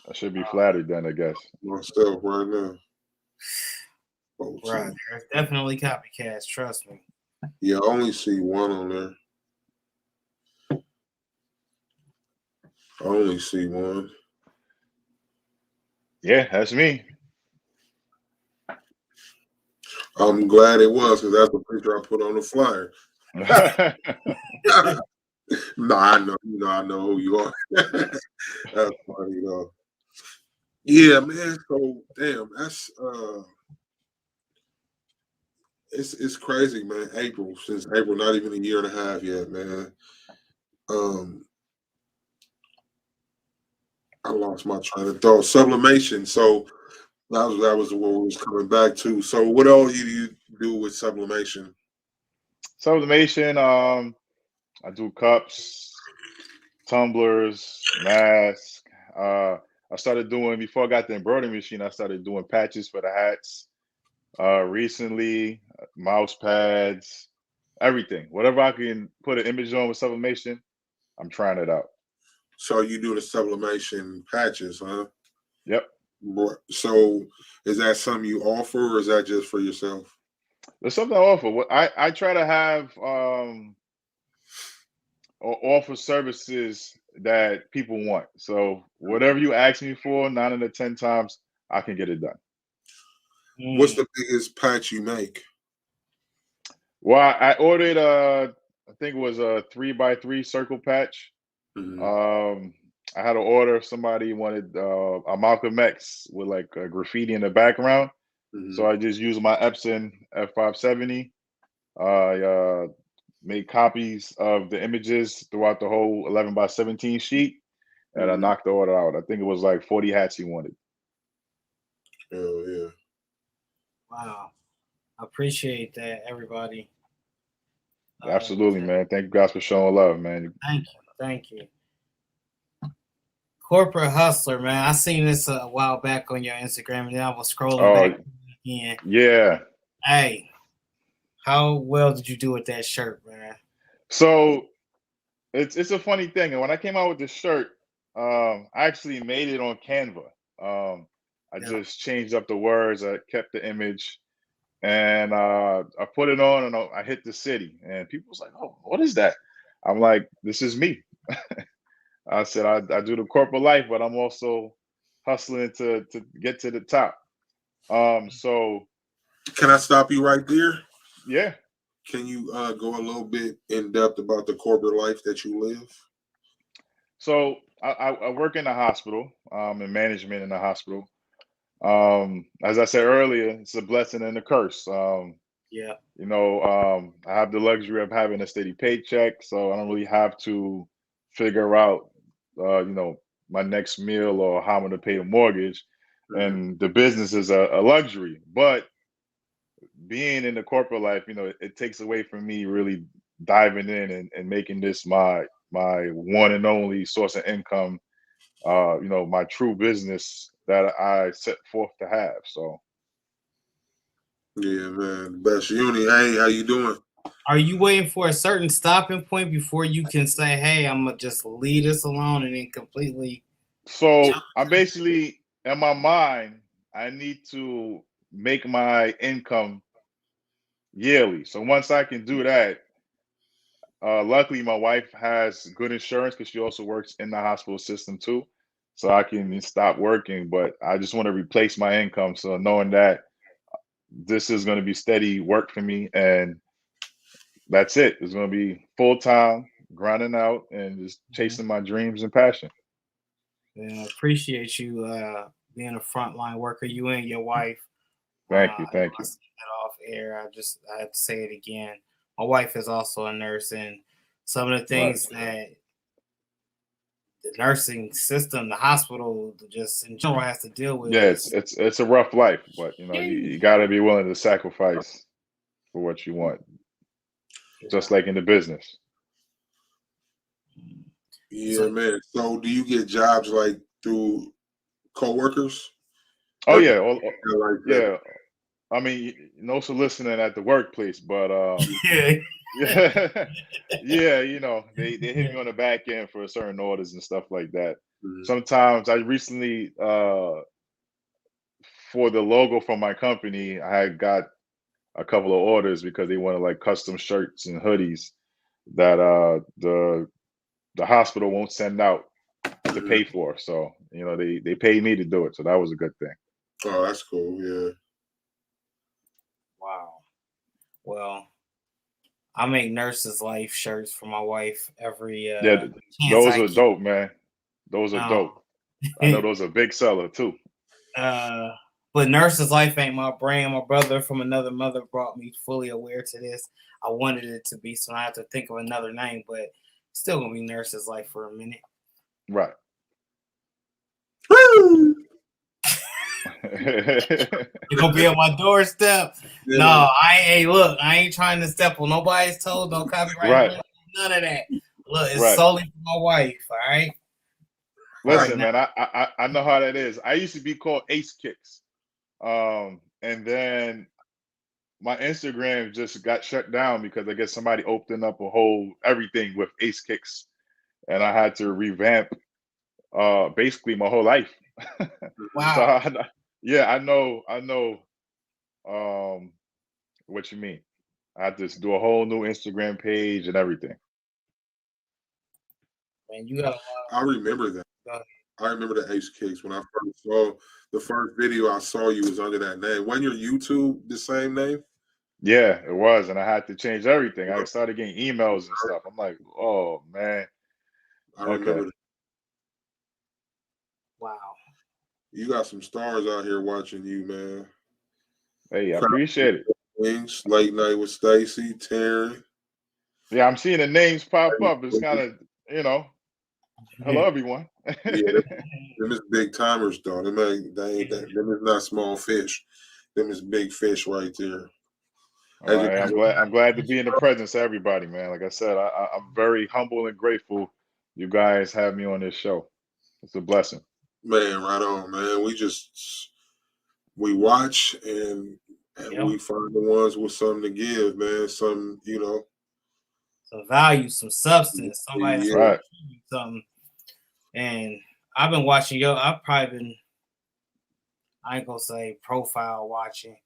I should be flattered then, I guess. Myself right now. Right, there's definitely copycats, trust me. Yeah, I only see one on there. I only see one. Yeah, that's me. I'm glad it was because that's the picture I put on the flyer. No, I know, I know who you are. That's funny though. Yeah, man. So damn, that's it's crazy, man. Since April, not even a year and a half yet, man. I lost my train of thought. Sublimation. So that was what we was coming back to. So what all do you do with sublimation? Sublimation, I do cups, tumblers, masks. I started doing, before I got the embroidery machine, I started doing patches for the hats. Recently, mouse pads, everything. Whatever I can put an image on with sublimation, I'm trying it out. So you do the sublimation patches, huh? Yep. So is that something you offer or is that just for yourself? There's something I offer. I try to have or offer services that people want. So whatever you ask me for, 9 out of 10 times, I can get it done. What's the biggest patch you make? Well, I ordered I think it was a 3x3 circle patch. Mm-hmm. I had an order. Somebody wanted a Malcolm X with like a graffiti in the background. Mm-hmm. So I just used my Epson F570. I made copies of the images throughout the whole 11x17 sheet, and I knocked the order out. I think it was like 40 hats he wanted. Oh yeah! Wow, I appreciate that, everybody. Absolutely, man. Thank you guys for showing love, man. Thank you. Corporate hustler, man. I seen this a while back on your Instagram, and then I was scrolling back again. Yeah. Hey, how well did you do with that shirt, man? So it's a funny thing. And when I came out with this shirt, I actually made it on Canva. I just changed up the words. I kept the image, and I put it on, and I hit the city, and people was like, "Oh, what is that?" I'm like, "This is me." I said, I do the corporate life, but I'm also hustling to get to the top. So can I stop you right there? Yeah. Can you go a little bit in depth about the corporate life that you live? So I work in a hospital, in management in a hospital. As I said earlier, it's a blessing and a curse. Yeah. I have the luxury of having a steady paycheck, so I don't really have to figure out, my next meal or how I'm going to pay the mortgage. And the business is a luxury, but being in the corporate life, it takes away from me really diving in and making this my one and only source of income. My true business that I set forth to have. So. Yeah, man. Best uni. Hey, how you doing? Are you waiting for a certain stopping point before you can say, "Hey, I'm gonna just leave this alone," and then completely? So I'm basically in my mind, I need to make my income yearly. So once I can do that, luckily my wife has good insurance because she also works in the hospital system too. So I can stop working, but I just want to replace my income. So knowing that this is going to be steady work for me, and that's it. It's going to be full time, grinding out, and just chasing my dreams and passion. Yeah, appreciate you being a frontline worker. You and your wife. Thank you, I know thank I you. said that off air. I have to say it again. My wife is also a nurse, and some of the Right. things that the nursing system, the hospital, just in general has to deal with Yeah, is it's a rough life, but you, yeah, you got to be willing to sacrifice for what you want, just like in the business. Yeah, man. So, do you get jobs like through coworkers? Oh Or yeah, like that? yeah. I mean, no soliciting at the workplace, but yeah, yeah, yeah. They hit me on the back end for certain orders and stuff like that. Sometimes I recently, for the logo for my company, I had got a couple of orders because they wanted like custom shirts and hoodies that the hospital won't send out to pay for. So they paid me to do it, so that was a good thing. Oh, that's cool. Yeah. wow. Well, I make nurses' life shirts for my wife every Yeah, chance those I are get. dope, man. Those are dope. I know those are a big seller too. uh, but nurse's life ain't my brand. My brother from another mother brought me fully aware to this. I wanted it to be, so I have to think of another name, but still gonna be nurse's life for a minute. Right. You're gonna be on my doorstep. Yeah. No, I ain't trying to step on nobody's toes, no copyright, Right. none of that. Look, it's Right. solely for my wife, all right? Listen, Now. man, I know how that is. I used to be called Ace Kicks. And then my Instagram just got shut down because I guess somebody opened up a whole everything with Ace Kicks, and I had to revamp basically my whole life. So Wow. yeah, I know what you mean. I had to do a whole new Instagram page and everything. Man, you got a I remember that. lot. I remember the Ace Kicks when I first saw the first video I saw you was under that name. Wasn't your YouTube the same name? Yeah, it was, and I had to change everything. I started getting emails and stuff. I'm like, oh man. I Okay. remember that. Wow. You got some stars out here watching you, man. Hey, I appreciate it. Wings, Late Night with Stacy, Terry. Yeah, I'm seeing the names pop up. It's kind of, hello everyone. Yeah, them is big timers though. Them is not small fish. Them is big fish right there. All right, I'm glad to be in the presence of everybody, man. Like I said, I'm very humble and grateful you guys have me on this show. It's a blessing. Man, right on, man. We watch and Yep. we find the ones with something to give, man. Some, Some value, some substance, somebody that's yeah. Right. something. And I've been watching I've probably been, I ain't gonna say profile watching,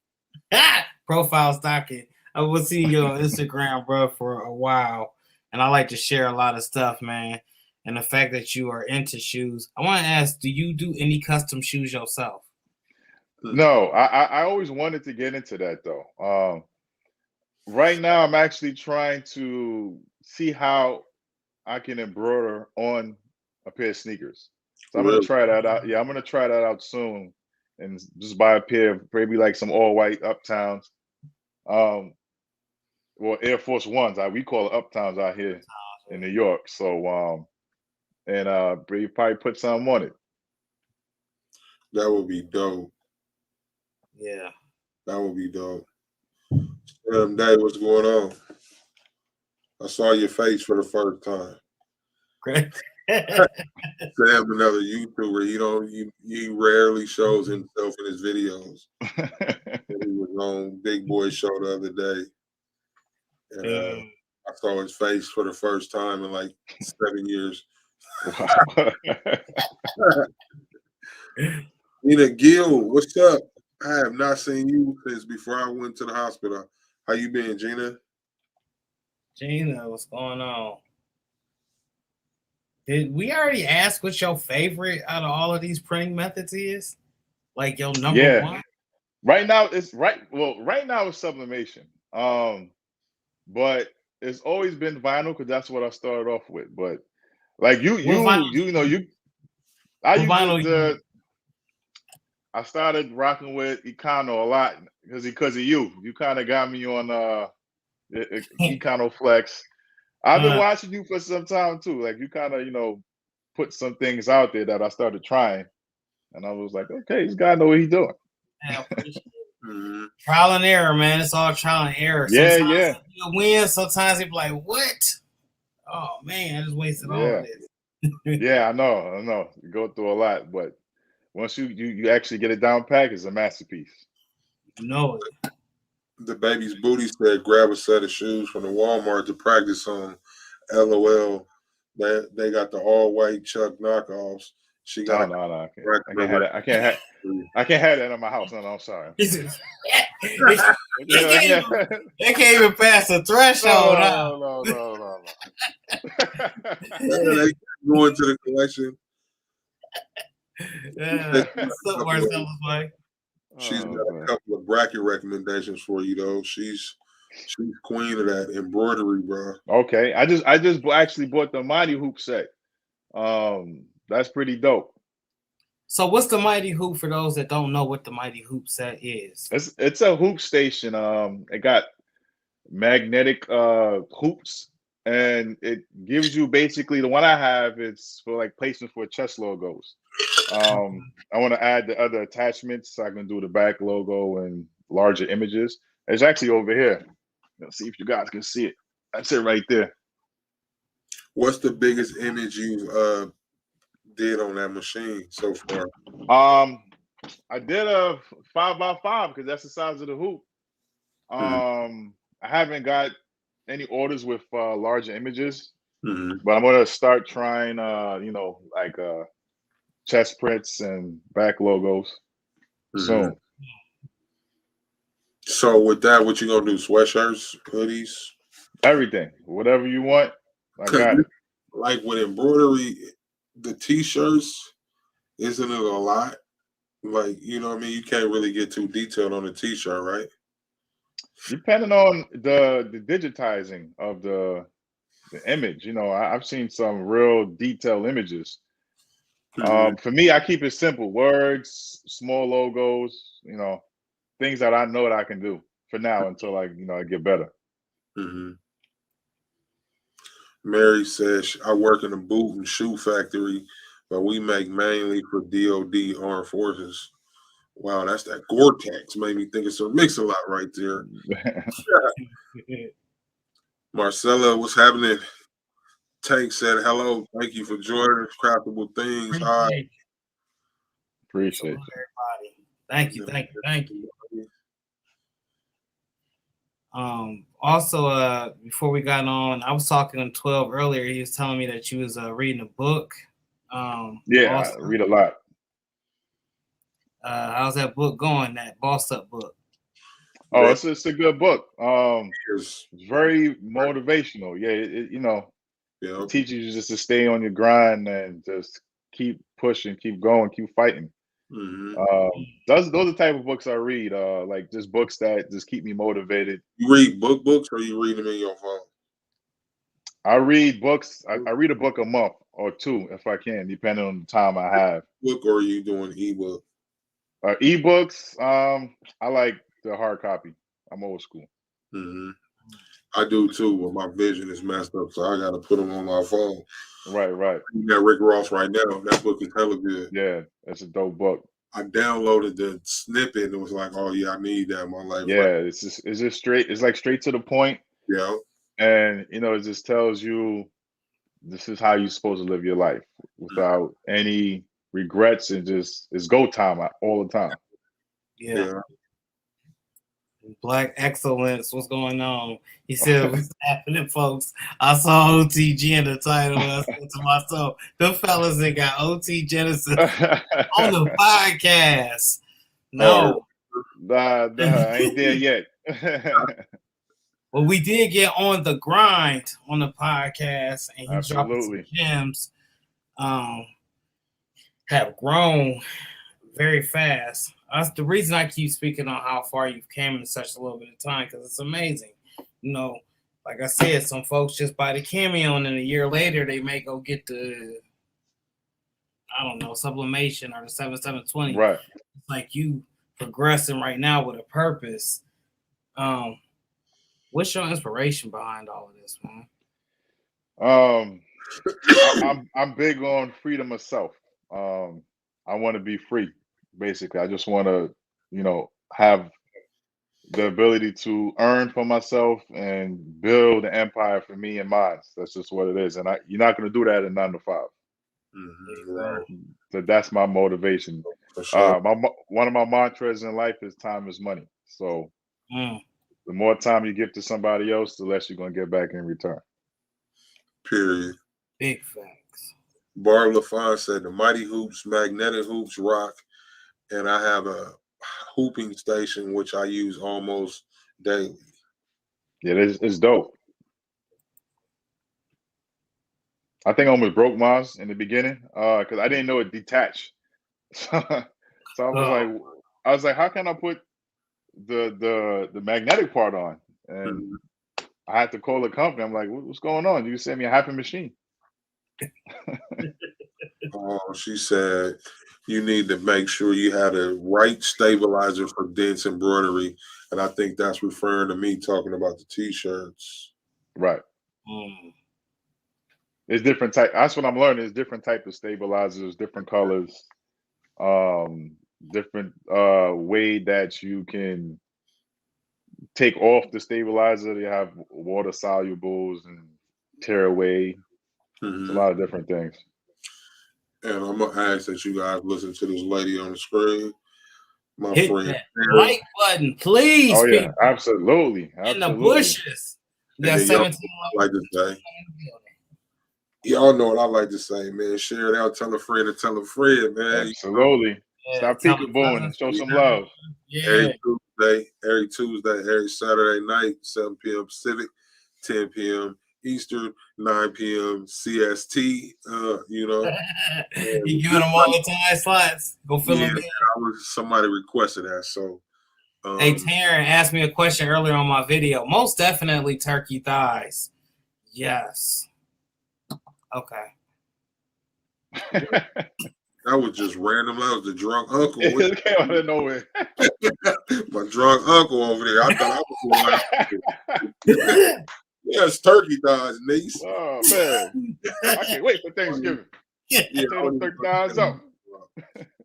profile stalking. I was seeing you on Instagram, bro, for a while, and I like to share a lot of stuff, man. And the fact that you are into shoes, I want to ask: do you do any custom shoes yourself? No, I always wanted to get into that though. Right now, I'm actually trying to see how I can embroider on a pair of sneakers. So I'm gonna Really? try that out. Yeah, I'm gonna try that out soon and just buy a pair of maybe like some all white Uptowns. Well, Air Force Ones. We call it Uptowns out here in New York. So and you probably put some on it. That would be dope. Yeah. That would be dope. Dave, what's going on? I saw your face for the first time. Great. Sam, another YouTuber. He rarely shows himself in his videos. He was on Big Boy Show the other day, and I saw his face for the first time in like 7 years. Wow. Nina Gill, what's up? I have not seen you since before I went to the hospital. How you been, Gina? Gina, what's going on? Did we already ask what your favorite out of all of these printing methods is? Like your number one? Right now it's sublimation. But it's always been vinyl because that's what I started off with. But like I started rocking with Econo a lot because of you. You kind of got me on Econo Flex. I've been watching you for some time too. Like you kind of, put some things out there that I started trying. And I was like, okay, this guy know what he's doing. Yeah, I appreciate it. Trial and error, man. It's all trial and error. Sometimes you win, sometimes you be like, what? Oh man, I just wasted all of this. Yeah, I know. You go through a lot, but once you actually get it down pat, it's a masterpiece. You know it. The baby's booty said, grab a set of shoes from the Walmart to practice on. LOL. They got the all white Chuck knockoffs. She got no. I can't have that. I can't have that in my house. No, I'm sorry. They can't even pass the threshold. No. They go into the collection. She's got a couple of bracket recommendations for you though. She's queen of that embroidery, bro. Okay, I just actually bought the Mighty Hoop set. That's pretty dope. So what's the Mighty Hoop for those that don't know what the Mighty Hoop set is? It's a hoop station. It got magnetic hoops, and it gives you basically the one I have. It's for like placement for chest logos. I want to add the other attachments so I can do the back logo and larger images. It's actually over here. Let's see if you guys can see it. That's it right there. What's the biggest image you did on that machine so far? I did a 5x5 because that's the size of the hoop. I haven't got any orders with larger images, but I'm gonna start trying chest prints and back logos soon. So with that, what you gonna do? Sweatshirts, hoodies, everything, whatever you want. I got it. Like with embroidery, the t-shirts, isn't it a lot? Like, you know what I mean? You can't really get too detailed on a t-shirt, right? Depending on the digitizing of the image, I've seen some real detailed images. For me, I keep it simple: words, small logos, things that I know that I can do for now until I get better. Mary says, I work in a boot and shoe factory, but we make mainly for DOD Armed Forces. Wow, that's that Gore-Tex. Made me think it's a mix-a-lot right there. Marcella, what's happening? Tank said, hello. Thank you for joining us. Craftable Things. Hi. Appreciate you. Everybody. Thank you. Also, before we got on, I was talking to 12 earlier. He was telling me that you was reading a book. I read a lot. How's that book going? That Boss Up book? Oh, it's a good book. It's very motivational. Yeah, it teaches you just to stay on your grind and just keep pushing, keep going, keep fighting. Those are the type of books I read. Like just books that just keep me motivated. You read books, or you read them in your phone? I read books. I read a book a month or two if I can, depending on the time I have. Book, or are you doing ebook? Ebooks. I like the hard copy. I'm old school. Mm-hmm. I do too, but my vision is messed up, so I got to put them on my phone. Right. You got Rick Ross right now. That book is hella good. Yeah, that's a dope book. I downloaded the snippet and it was like, oh yeah, I need that in my life. Yeah, it's just straight. It's like straight to the point. Yeah. And it just tells you this is how you're supposed to live your life without any regrets, and just it's go time all the time. Yeah. Black excellence. What's going on? He said, "What's happening, folks?" I saw OTG in the title. And I said to myself, "The fellas that got OT Genesis on the podcast." No, Nah, I ain't there yet. Well, we did get on the grind on the podcast, and he's dropping some Absolutely. gems. Have grown very fast. That's the reason I keep speaking on how far you've came in such a little bit of time, because it's amazing. Like I said, some folks just buy the cameo, and then a year later they may go get the, I don't know, sublimation or the 7720. Right. It's like you progressing right now with a purpose. What's your inspiration behind all of this, man? I'm big on freedom of self. I want to be free, basically. I just want to, have the ability to earn for myself and build an empire for me and mine. That's just what it is. And you're not going to do that in 9 to 5. Mm-hmm. Right. So that's my motivation. For sure. One of my mantras in life is time is money. So the more time you give to somebody else, the less you're going to get back in return. Period. Big facts. Bar LaFon said the Mighty Hoops, magnetic hoops rock, and I have a hooping station which I use almost daily. Yeah, it's dope. I think I almost broke mine in the beginning because I didn't know it detached. So I was like, how can I put the magnetic part on? And I had to call the company. I'm like, what's going on? You send me a happy machine. She said you need to make sure you had a right stabilizer for dense embroidery, and I think that's referring to me talking about the t-shirts. Right. It's different type. That's what I'm learning. Is different type of stabilizers, different colors, different way that you can take off the stabilizer. They have water solubles and tear away. It's a lot of different things. And I'm gonna ask that you guys listen to this lady on the screen. My Hit friend, that like button, please. Oh yeah, people. absolutely. In the bushes. You got 17 like to say. Y'all know what I like to say, man. Share it out, tell a friend, and tell a friend, man. Absolutely. Stop peekabooing and show some love. Yeah. Every Tuesday, every Saturday night, 7 p.m. Pacific, 10 p.m. Eastern, 9 p.m. CST. You giving them all the time slots. Go fill them in. Somebody requested that, so. Hey, Taryn asked me a question earlier on my video. Most definitely turkey thighs. Yes. Okay. That was just random. That was the drunk uncle. It came out of nowhere. My drunk uncle over there. I thought I was going. Yes, turkey thighs, niece. Oh man, I can't wait for Thanksgiving. Yeah, turkey thighs up.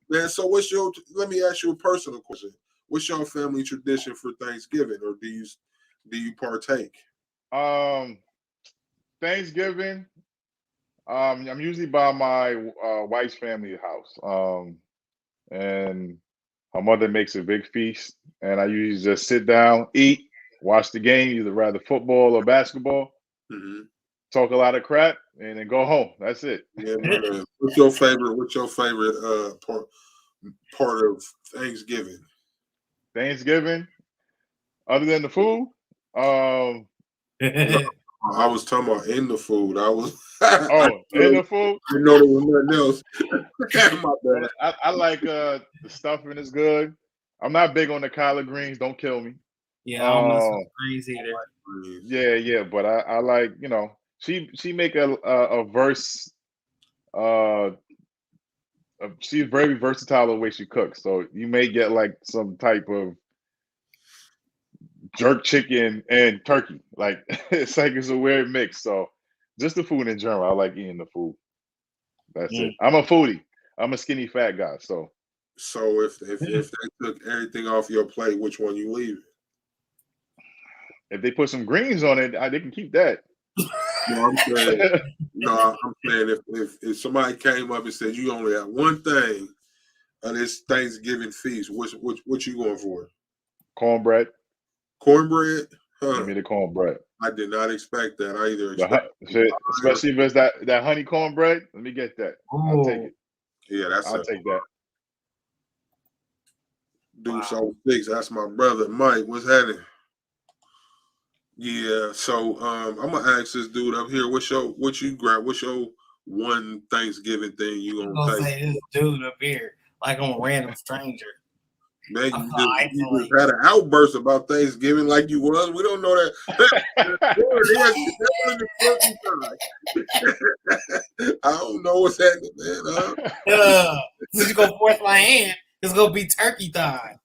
Man, so let me ask you a personal question. What's your family tradition for Thanksgiving, or do you partake? Thanksgiving, I'm usually by my wife's family house, and her mother makes a big feast, and I usually just sit down, eat, watch the game, either rather football or basketball, talk a lot of crap, and then go home. That's it. Yeah, man. What's your favorite part of Thanksgiving? Thanksgiving, other than the food, I was talking about in the food. I was in the food. I know there was nothing else. My bad. I like the stuffing is good. I'm not big on the collard greens. Don't kill me. Yeah, I don't mess with greens either. Yeah, but I like, she make a verse, a she's very versatile the way she cooks. So you may get like some type of jerk chicken and turkey. Like it's a weird mix. So just the food in general. I like eating the food. That's it. I'm a foodie. I'm a skinny fat guy. So if they took everything off your plate, which one you leave? If they put some greens on it, they can keep that. No, I'm saying if somebody came up and said you only have one thing on this Thanksgiving feast, what you going for? Cornbread. Cornbread? Huh. Give me the cornbread. I did not expect that. I either especially if it's that honey cornbread. Let me get that. I'll take it. Yeah, I'll take that. Dude, so 6. That's my brother Mike. What's happening? Yeah, so I'm gonna ask this dude up here. What's your one Thanksgiving thing you gonna take? Say this dude up here like I'm a random stranger. Man, you just had an outburst about Thanksgiving like you was. We don't know that. I don't know what's happening, man. Since you go force my hand, it's gonna be turkey time.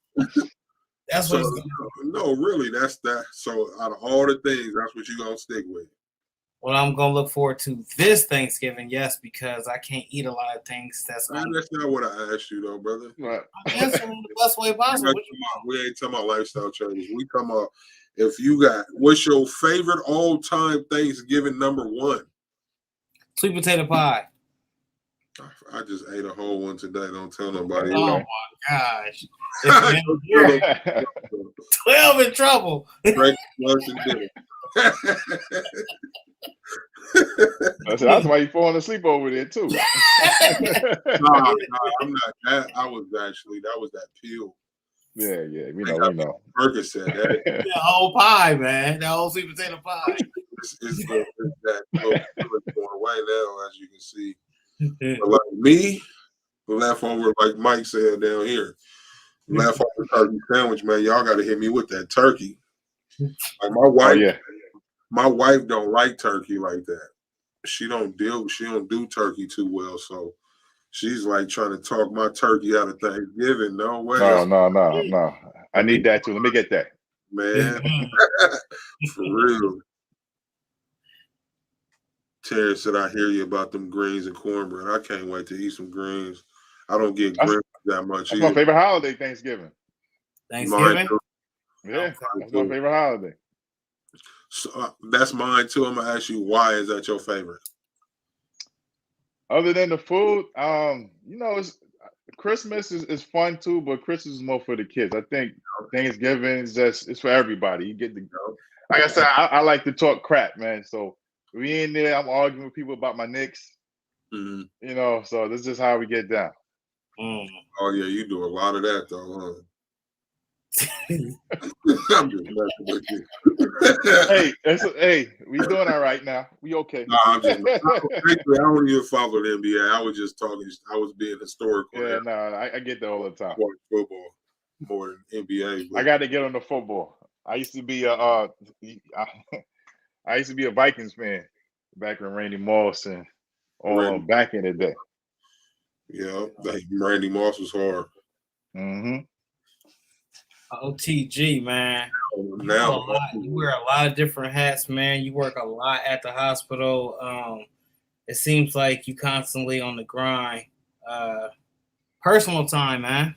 That's what it's gonna be. No, really, that's that. So out of all the things, that's what you're gonna stick with. Well, I'm gonna look forward to this Thanksgiving, yes, because I can't eat a lot of things. That's not what I asked you, though, brother. Right. I'm answering the best way possible. We ain't talking about lifestyle changes. We talking about what's your favorite all-time Thanksgiving number one? Sweet potato pie. I just ate a whole one today. Don't tell nobody. Oh my gosh! 12 in trouble. That's why you falling asleep over there too. No, I'm not. That was that peel. Yeah, we know. Burger said that. That whole pie, man. That whole sweet potato pie. It's that going away now, as you can see. But like me, leftover, like Mike said down here, leftover turkey sandwich, man. Y'all got to hit me with that turkey. Like my wife. My wife don't like turkey like that. She don't do turkey too well. So she's like trying to talk my turkey out of Thanksgiving. No way. No. I need that too. Let me get that. Man. For real. Terrence said, I hear you about them greens and cornbread. I can't wait to eat some greens. I don't get greens that much either. That's my favorite holiday, Thanksgiving. Thanksgiving? Yeah, that's my favorite holiday. So that's mine too. I'm gonna ask you, why is that your favorite? Other than the food, it's Christmas is fun too, but Christmas is more for the kids. I think Thanksgiving it's for everybody. You get to go. Like I said, I like to talk crap, man. So we in there. I'm arguing with people about my Knicks. Mm-hmm. So this is how we get down. Oh yeah, you do a lot of that though, huh? I'm just messing with you. Hey, we doing all right now. We okay? No, I'm just. I don't even follow the NBA. I was just talking. I was being historical. Yeah, no, I get that all the time. Football more than NBA. But I got to get on the football. I used to be a Vikings fan back when Randy Moss and back in the day. Yeah, Randy Moss was hard. Mm-hmm. OTG, man. You wear a lot of different hats, man. You work a lot at the hospital. It seems like you constantly on the grind. Personal time, man.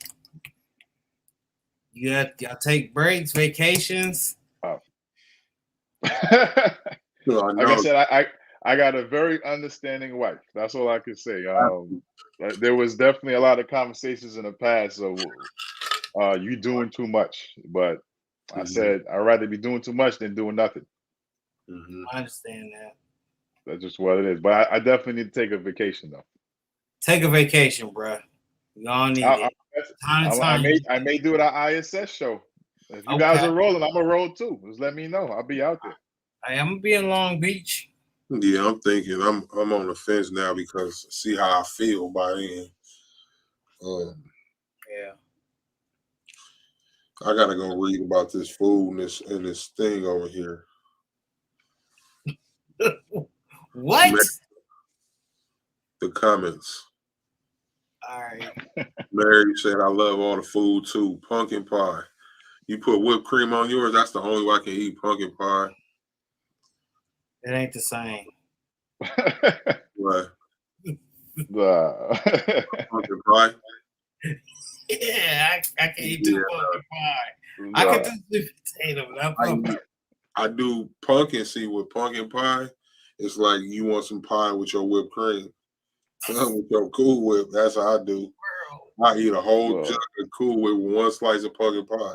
You gotta take breaks, vacations. Like I said, I got a very understanding wife. That's all I can say. There was definitely a lot of conversations in the past of you doing too much, but I said I'd rather be doing too much than doing nothing. I understand that. That's just what it is. But I definitely need to take a vacation though. Take a vacation, bro. You all need it. I may do it at ISS show. If you guys are rolling, I'm gonna roll too. Just let me know. I'll be out there. I am gonna be in Long Beach. Yeah, I'm thinking I'm on the fence now because see how I feel by then. Yeah. I gotta go read about this food and this thing over here. What? The comments. All right. Mary said, I love all the food too. Pumpkin pie. You put whipped cream on yours, that's the only way I can eat pumpkin pie. It ain't the same. What? Pumpkin Nah. pie? Yeah, I can't do pumpkin pie. I can do sweet potato, but not pumpkin. I do pumpkin. See, with pumpkin pie, it's like you want some pie with your whipped cream. With your Cool Whip, that's how I do. I eat a whole jug of Cool Whip with one slice of pumpkin pie.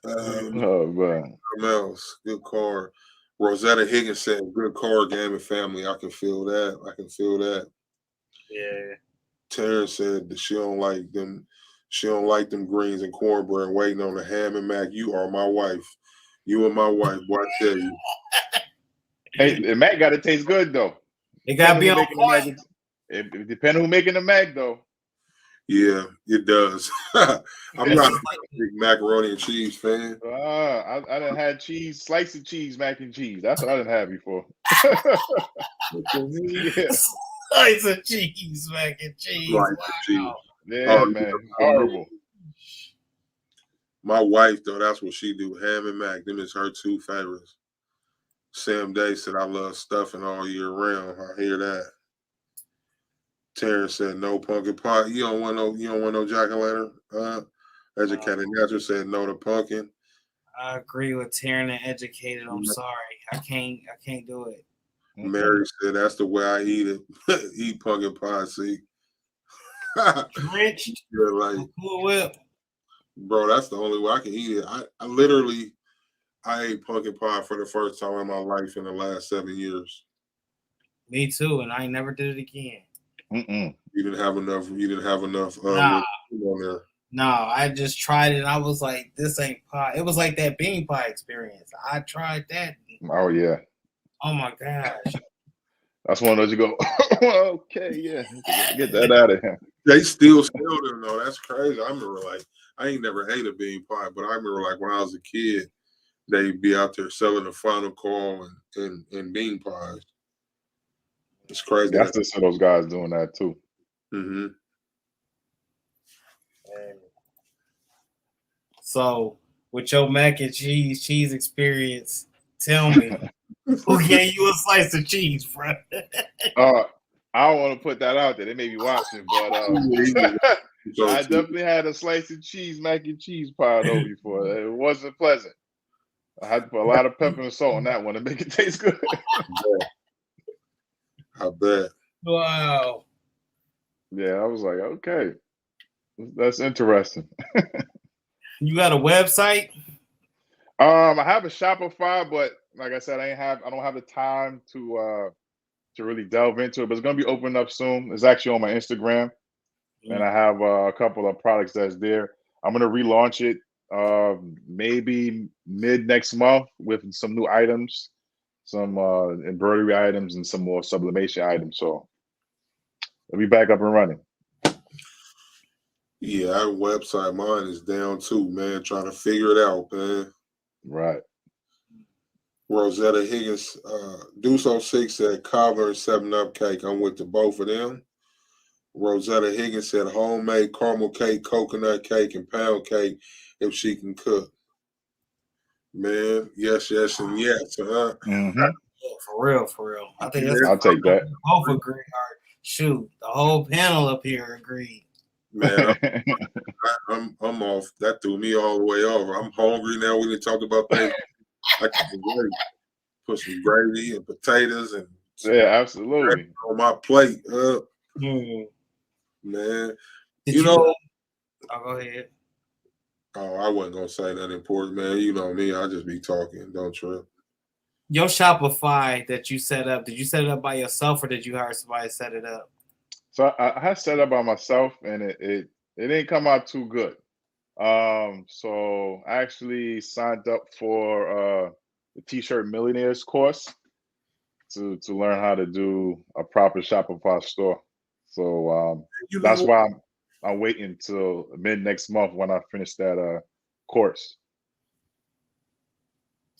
Oh man. Something else. Good card. Rosetta Higgins said, good card game and family. I can feel that. I can feel that. Yeah. Terrence said that she don't like them. She don't like them greens and cornbread waiting on the ham and mac. You are my wife. You and my wife, boy, I tell you. Hey, the mac got to taste good though. It got to be on point. It depends on who making the mac though. Yeah, it does. I'm not a big macaroni and cheese fan. I done had cheese, slice of cheese, mac and cheese. That's what I done had before. Yeah. Slice of cheese, mac and cheese. Wow. Cheese. Yeah, man. Horrible. My wife, though, that's what she do. Ham and mac. Them is her two favorites. Sam Day said, I love stuffing all year round. I hear that. Terrence said, no pumpkin pie. You don't want no jack-o'-lantern? Educated Natural said, no to pumpkin. I agree with Terrence and Educated. I'm sorry. I can't do it. Mary said, that's the way I eat it. Eat pumpkin pie, see. Drenched. You're like, Cool Whip. Bro, that's the only way I can eat it. I ate pumpkin pie for the first time in my life in the last 7 years. Me too, and I never did it again. You didn't have enough. Nah. On there. No, I just tried it. And I was like, this ain't pie. It was like that bean pie experience. I tried that. Oh yeah. Oh my gosh. That's one of those you go, okay, yeah, get that out of here. They still sell them though. That's crazy. I remember I ain't never ate a bean pie, but I remember when I was a kid, they'd be out there selling the final call and bean pies. It's crazy. That's just those guys doing that too. Mm-hmm. So, with your mac and cheese experience, tell me, who gave you a slice of cheese, bro? I don't want to put that out there. They may be watching, but I definitely had a slice of cheese, mac and cheese pie though before. It wasn't pleasant. I had to put a lot of pepper and salt on that one to make it taste good. I bet. Wow. Yeah, I was like, okay, that's interesting. You got a website? I have a Shopify, but like I said, I don't have the time to really delve into it. But it's gonna be opening up soon. It's actually on my Instagram, and I have a couple of products that's there. I'm gonna relaunch it maybe mid next month with some new items, some embroidery items, and some more sublimation items. So it'll be back up and running. Yeah, our website, mine is down too, man. Trying to figure it out, man. Right. Rosetta Higgins, Deuce06 said cobbler and 7-Up cake. I'm with the both of them. Rosetta Higgins said homemade caramel cake, coconut cake, and pound cake if she can cook. Man, yes, and yes. Mm-hmm. Yeah, for real. I think I'll take that. Both agree. Shoot, the whole panel up here agreed. Man, I'm off. That threw me all the way over. I'm hungry now. We didn't talk about things. I can put some gravy and potatoes and absolutely on my plate. Man, you know. I'll go ahead. Oh, I wasn't gonna say that important, man. You know me. I just be talking. Don't trip. Your Shopify that you set up, did you set it up by yourself or did you hire somebody to set it up? So I had set it up by myself, and it didn't come out too good. So I actually signed up for the T-shirt Millionaires course to learn how to do a proper Shopify store. So that's why I'm waiting till mid next month when I finish that course.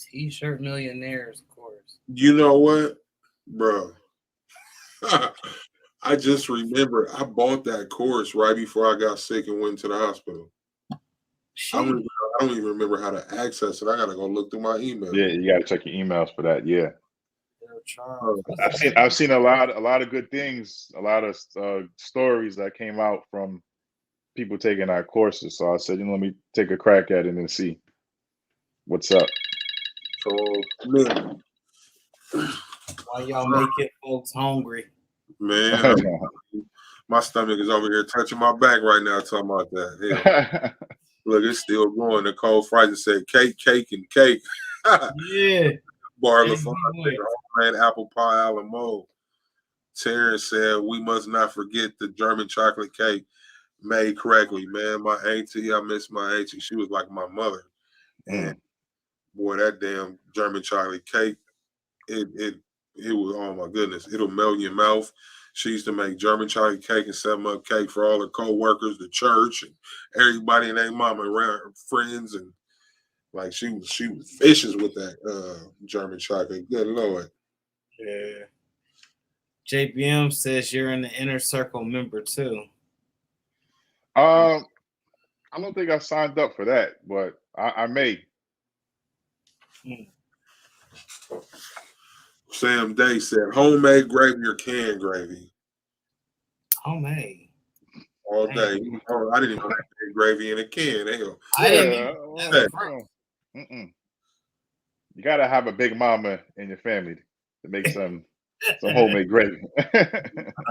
T-shirt Millionaires course. You know what, bro? I just remember I bought that course right before I got sick and went to the hospital. I don't even remember how to access it. I gotta go look through my email. Yeah, you gotta check your emails for that. Yeah. Oh, I've seen a lot of good things, a lot of stories that came out from people taking our courses. So I said, let me take a crack at it and see what's up. so man, Why y'all making folks hungry? man, my stomach is over here touching my back right now talking about that. Hell, look, it's still going. Nicole Friesen said cake, and cake. Yeah. Bar LaFont said homemade apple pie a la mode. Terrence said we must not forget the German chocolate cake made correctly. Man, my auntie, I miss my auntie. She was like my mother. And boy, that damn German chocolate cake, it was, oh my goodness, it'll melt in your mouth. She used to make German chocolate cake and 7-Up cake for all her co-workers, the church, and everybody and their mama around, her friends, and like she was vicious with that German chocolate. Good Lord. Yeah. JBM says you're in the inner circle member too. I don't think I signed up for that, but I may. Sam Day said homemade gravy or canned gravy? Homemade. All day. I didn't even have gravy in a can. Hell. I didn't. You gotta have a big mama in your family to make some homemade gravy. I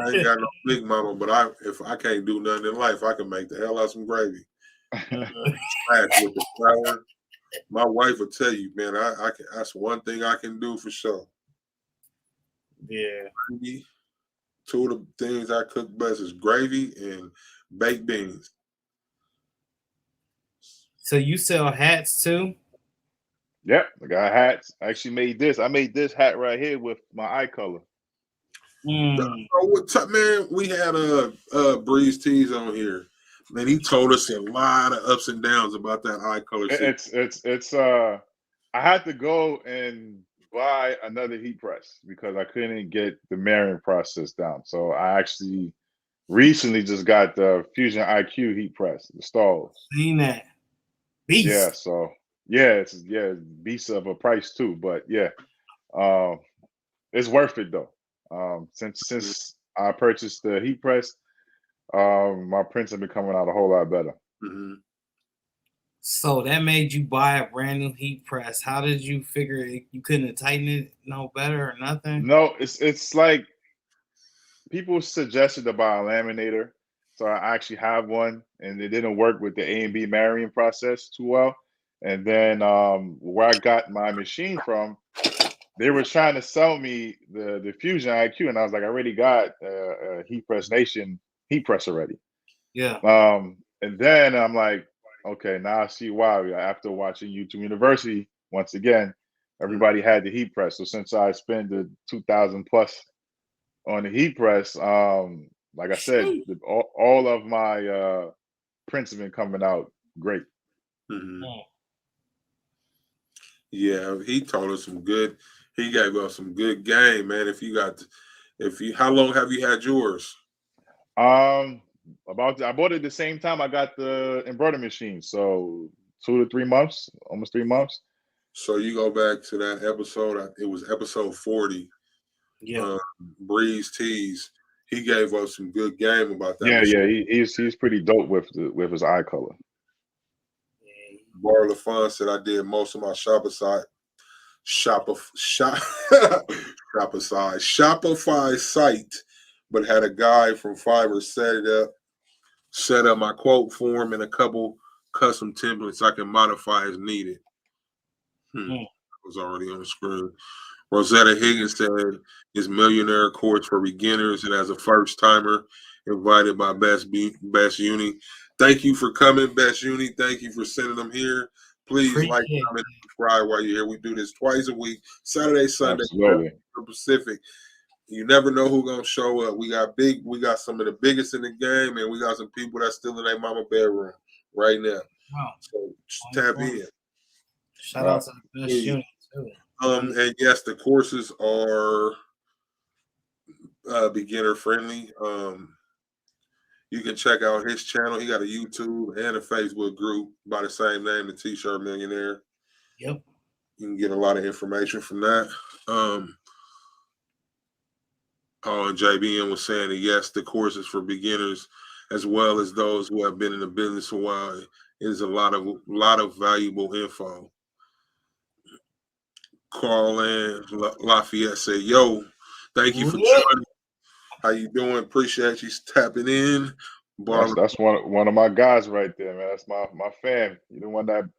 ain't got no big mama, but if I can't do nothing in life, I can make the hell out of some gravy. With the flour. My wife will tell you, man, I can. That's one thing I can do for sure. Yeah. Two of the things I cook best is gravy and baked beans. So you sell hats too? Yep, I got hats. I actually made this. I made this hat right here with my eye color. Man, we had Breeze Tees on here. Man, he told us a lot of ups and downs about that eye color. It's I had to go and buy another heat press because I couldn't get the marrying process down. So I actually recently just got the Fusion IQ heat press installed. Seen that. Beast. Yeah, so it's beast of a price too, but yeah. It's worth it though. Since I purchased the heat press, my prints have been coming out a whole lot better. Mm-hmm. So that made you buy a brand new heat press. How did you figure you couldn't tighten it no better or nothing? No, it's like people suggested to buy a laminator. So I actually have one, and it didn't work with the A and B marrying process too well. And then where I got my machine from, they were trying to sell me the Fusion IQ, and I was like, I already got a Heat Press Nation heat press already. Yeah. And then I'm like, okay, now I see why. After watching YouTube University, once again, everybody had the heat press. So since I spent the 2,000 plus on the heat press, like I said, all of my prints have been coming out great. Mm-hmm. Yeah, he told us some good. He gave us some good game, man. How long have you had yours? I bought it at the same time I got the embroidery machine, so 2 to 3 months, almost 3 months. So you go back to that episode. It was episode 40. Yeah. Breeze Tees. He gave us some good game about that. Yeah. He's pretty dope with his eye color. Bar LaFont said I did most of my Shopify site, but had a guy from Fiverr set up my quote form and a couple custom templates I can modify as needed. It was already on the screen. Rosetta Higgins said his millionaire course for beginners and as a first timer, invited by Best Uni. Thank you for coming, Best Uni. Thank you for sending them here. Please like, comment, subscribe while you're here. We do this twice a week, Saturday, Sunday, Pacific. You never know who's gonna show up. We got some of the biggest in the game, and we got some people that's still in their mama bedroom right now. Wow. So tap in. Shout out to the Best Uni too. And yes, the courses are beginner friendly. You can check out his channel. He got a YouTube and a Facebook group by the same name, the T-Shirt Millionaire. Yep. You can get a lot of information from that. And JBN was saying that yes, the course is for beginners as well as those who have been in the business a while. It is a lot of valuable info. Carl and Lafayette said, "Yo, thank you for joining. How you doing? Appreciate you tapping in." That's one of my guys right there, man. That's my fan. You're the one that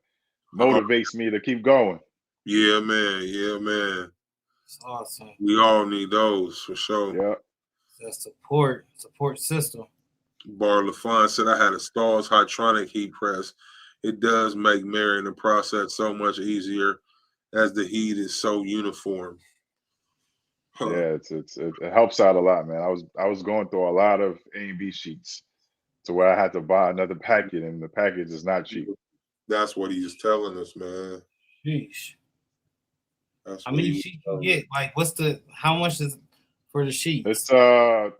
motivates me to keep going. Yeah, man. Yeah, man. It's awesome. We all need those for sure. Yeah. That support system. Bar LaFon said, "I had a Stahls Hytronic heat press. It does make marrying the process so much easier as the heat is so uniform." Huh. Yeah, it helps out a lot, man. I was going through a lot of A and B sheets to where I had to buy another packet, and the package is not cheap. That's what he's telling us, man. Sheesh. How many sheets you get? Like, how much is for the sheets? It's I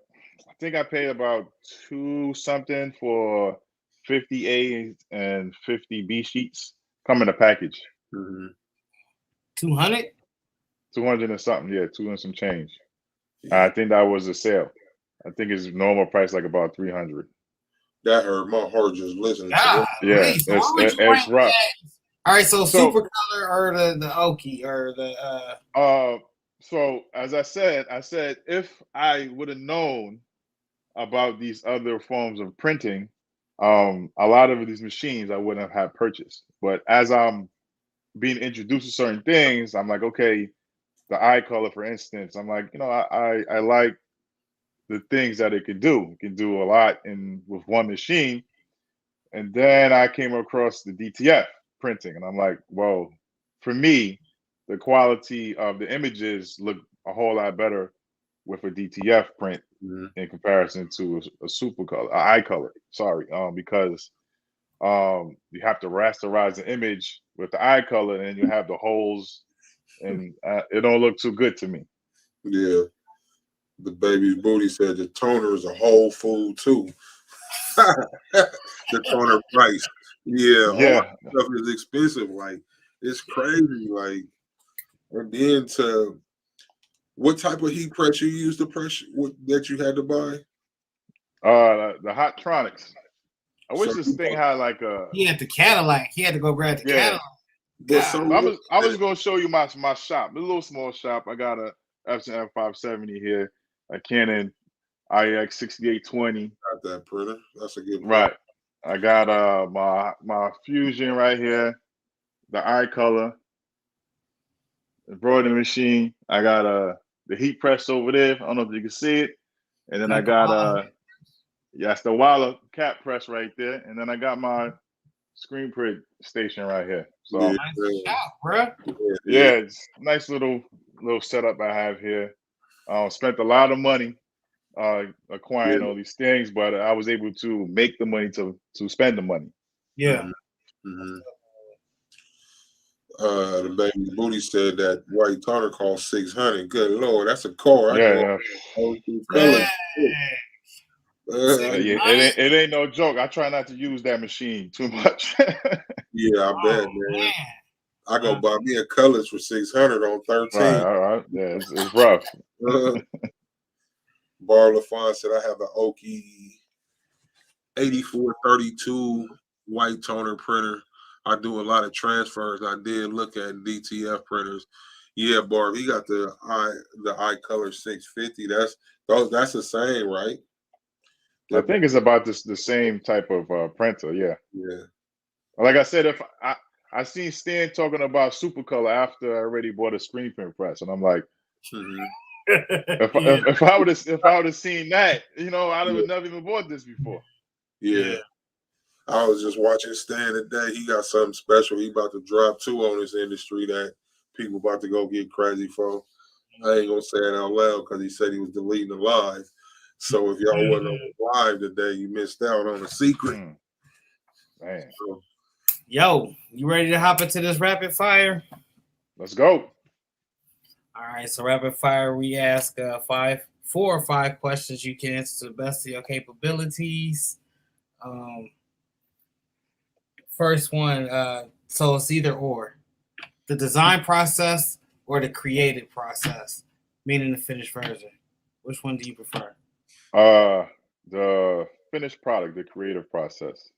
think I paid about $2 something for 50 A and 50 B sheets. Come in a package. 200? 200 and something, yeah, 2 and some change. Yeah. I think that was a sale. I think it's normal price like about 300. That hurt my heart just listening to it. Yeah, it's rough. All right, so super color or the oaky or the So as I said if I would have known about these other forms of printing, a lot of these machines I wouldn't have had purchased. But as I'm being introduced to certain things, I'm like, okay, the eye color, for instance, I'm like, I like the things that it can do. It can do a lot with one machine. And then I came across the DTF printing, and I'm like, whoa, for me, the quality of the images look a whole lot better with a DTF print in comparison to a super color, eye color. Sorry, because you have to rasterize the image with the eye color, and you have the holes, and it don't look too good to me. Yeah, the baby booty said the toner is a whole food too. The toner price, yeah, all that stuff is expensive. Like it's crazy. Like, and then what type of heat press you use to press that you had to buy? The Hotronics. I wish this thing had like a. He had the Cadillac. He had to go grab the Cadillac. But I was gonna show you my shop. A little small shop. I got a Epson F570 here, a Canon IX 6820. Got that printer. That's a good one. Right. I got my Fusion right here, the eye color, embroidery machine. I got the heat press over there. I don't know if you can see it. And then I got that's the Walla cap press right there. And then I got my screen print station right here. So nice shop, bro. Yeah, it's nice little setup I have here. Spent a lot of money acquiring all these things, but I was able to make the money to spend the money. Yeah. The baby booty said that white toner cost $600. Good Lord, that's a car. It ain't no joke. I try not to use that machine too much. Yeah, I bet, man. I go buy me a colors for $600 on 13. Right. Yeah, it's rough. Bar LaFon said, I have an Oki 8432 white toner printer. I do a lot of transfers. I did look at DTF printers. Yeah, Barb, he got the eye color 650. That's the same, right? I think it's about the same type of printer. Yeah. Like I said, if I seen Stan talking about super color after I already bought a screen print press, and I'm like, if I would have seen that, I'd have never even bought this before. Yeah. I was just watching Stan today. He got something special. He about to drop 2 on this industry that people about to go get crazy for. I ain't gonna say it out loud because he said he was deleting the live. So if y'all wasn't on the live today, you missed out on a secret. Man. Yo, you ready to hop into this rapid fire? Let's go. All right, so rapid fire, we ask 5 4 or 5 questions you can answer to the best of your capabilities. First one, so it's either or. The design process or the creative process, meaning the finished version. Which one do you prefer? The finished product, the creative process.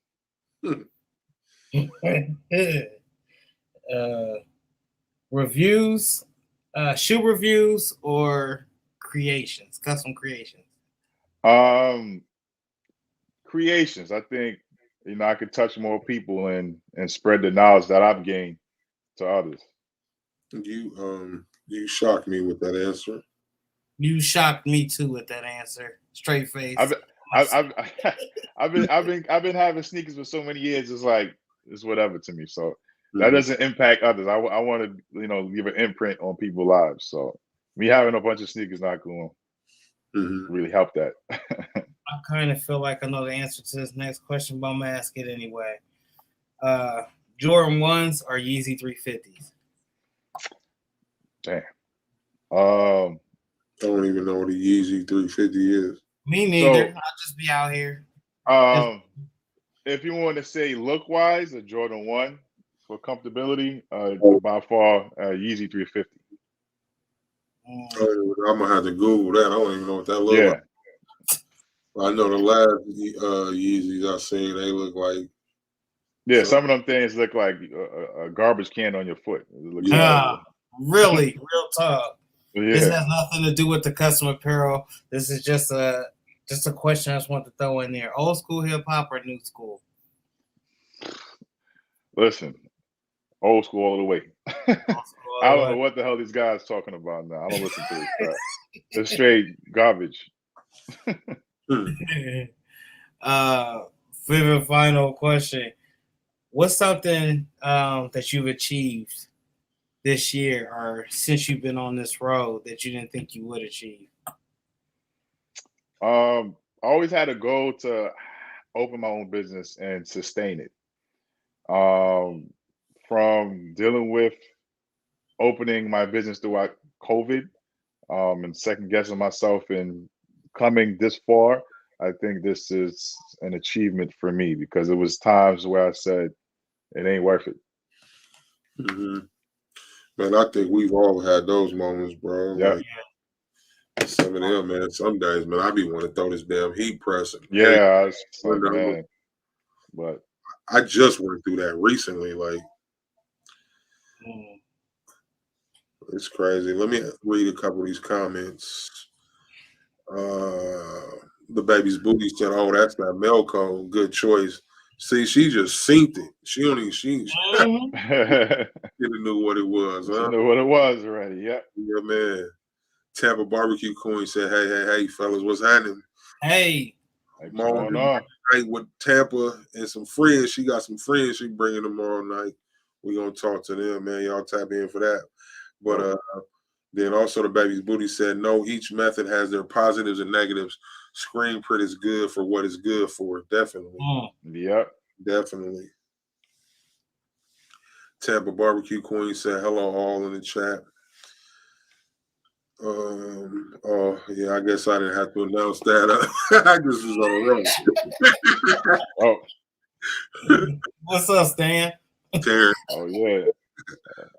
Reviews, shoe reviews, or creations, custom creations? Creations. I think I could touch more people and spread the knowledge that I've gained to others. You shocked me with that answer. You shocked me too with that answer. Straight face. I've been having sneakers for so many years. It's whatever to me. So that doesn't impact others. I want to leave an imprint on people's lives. So me having a bunch of sneakers not going to really help that. I kind of feel like I know the answer to this next question, but I'm gonna ask it anyway. Jordan 1s or Yeezy 350s? Damn. I don't even know what a Yeezy 350 is. Me neither. I'll just be out here. If you want to say look wise, a Jordan 1 for comfortability, by far Yeezy 350. I'm gonna have to Google that. I don't even know what that looks like. I know the last Yeezys I seen, they look like. Yeah, some of them things look like a garbage can on your foot. Really, real talk. Yeah. This has nothing to do with the custom apparel. This is just a question I just want to throw in there. Old school hip hop or new school? Listen, old school all the way. I don't know what the hell these guys talking about now. I don't listen to this crap. It's straight garbage. Fifth and final question. What's something that you've achieved this year or since you've been on this road that you didn't think you would achieve? I always had a goal to open my own business and sustain it. From dealing with opening my business throughout COVID, and second guessing myself and coming this far, I think this is an achievement for me because it was times where I said it ain't worth it. Man, I think we've all had those moments, bro. Yeah. Like, some of them, man. Some days, man, I be wanting to throw this damn heat press. Yeah, man. But I just went through that recently. Like, it's crazy. Let me read a couple of these comments. The baby's booty said, "Oh, that's that Melco. Good choice." See, she just synced it. She didn't know what it was. Huh? She knew what it was already. Yeah. Yeah, man. Tampa Barbecue Queen said, "Hey, fellas, what's happening?" Hey, what's going on? Night with Tampa and some friends. She got some friends she bringing tomorrow night. We're gonna talk to them, man. Y'all tap in for that. But then also the baby's booty said, "No, each method has their positives and negatives. Screen print is good for what it's good for. Definitely. Yep. Definitely." Tampa Barbecue Queen said, "Hello, all in the chat." Oh yeah, I guess I didn't have to announce that. I just was on a run. What's up, Stan? Terrence. Oh yeah,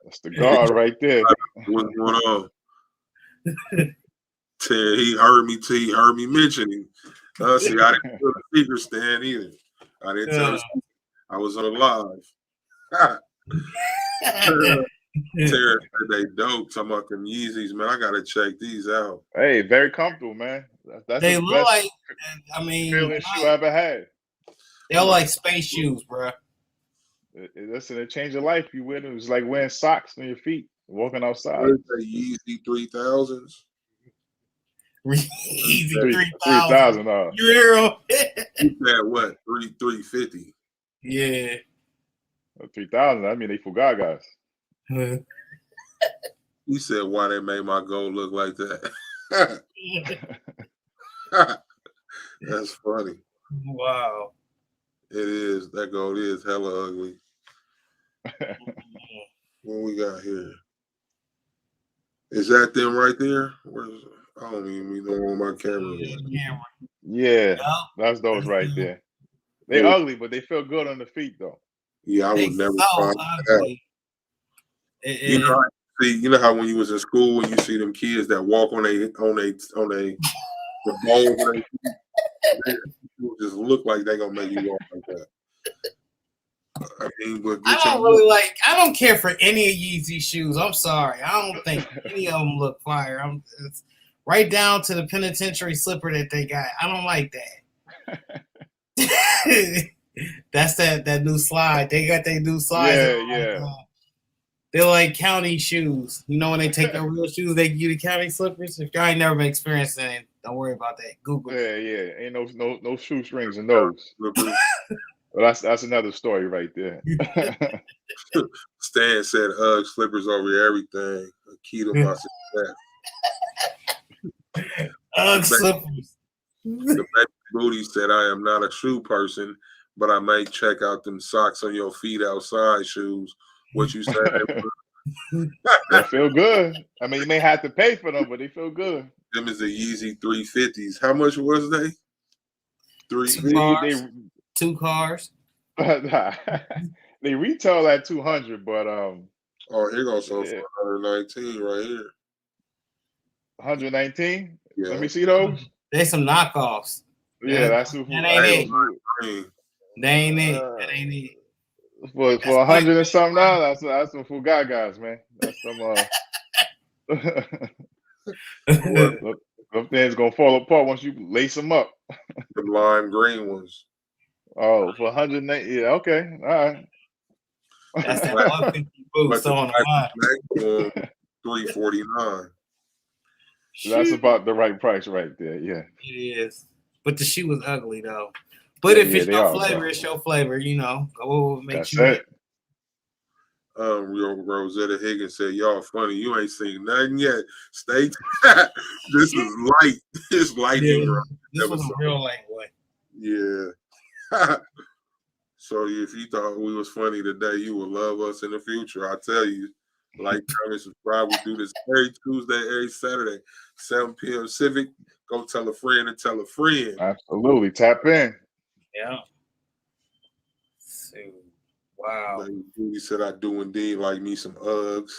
that's the guard right there. What's going on? Terrence, he heard me mention him. See, I didn't tell the secret, Stan, either. I didn't tell the secret. I was on live. Terrence said they dope. Talking about them Yeezys, man. I gotta check these out. Hey, very comfortable, man. That's they the look best like. I mean, feeling shoe I ever had. They're like space shoes, bro. Listen, it changed your life. You wear them. It was like wearing socks on your feet, walking outside. What is that, Yeezy 3000s? Yeezy 3000. Euro. That what? 350. Yeah. 3000. I mean, they forgot, guys. He said, "Why they made my goal look like that?" That's funny. Wow. It is. That goal is hella ugly. What we got here? Is that them right there? Where's I don't even be knowing my camera. Camera. Yeah, Yup. that's those right That's there. They Yeah. ugly, but they feel good on the feet though. Yeah, I They would never so find that. ugly. You know, you know how when you was in school and you see them kids that walk on the balls, they just look like they gonna make you walk like that. I mean, but I don't care for any of Yeezy shoes. I'm sorry. I don't think any of them look fire. It's right down to the penitentiary slipper that they got. I don't like that. That's that new slide. They got their new slides. Yeah. They're like county shoes. You know when they take their real shoes, they give you the county slippers. If y'all ain't never been experiencing it, don't worry about that. Google it. Yeah. Ain't no shoestrings in those. Well, that's another story right there. Stan said Ugg slippers over everything. A key to my success. Ugg slippers. The baby booty said, I am not a shoe person, but I may check out them socks on your feet outside shoes. What you said? They feel good. I mean, you may have to pay for them, but they feel good. Them is the Yeezy 350s. How much was they? Two cars. They retail at 200, but oh, here goes some for 119 right here. 119. Yeah. Let me see those. They some knockoffs. Yeah, that's that ain't it. That ain't it. That ain't it. For 100 and something now, that's some Fugagas, man. That's some them things gonna fall apart once you lace them up. The lime green ones. Oh, for 180, yeah, okay, all right. That's that 150 boost on the line. 349. That's about the right price right there. Yeah, it is. But the shoe was ugly though. But if it's your flavor, it's your flavor. You know, go make that's you. It. Rosetta Higgins said, "Y'all funny. You ain't seen nothing yet. Stay. This is light. It's light humor. This was a real light one. Yeah." So if you thought we was funny today, you will love us in the future. I tell you, like, comment, subscribe. We do this every Tuesday, every Saturday, 7 p.m. Pacific. Go tell a friend and tell a friend. Absolutely, tap in. Yeah. So, wow. He said, I do indeed like me some Uggs.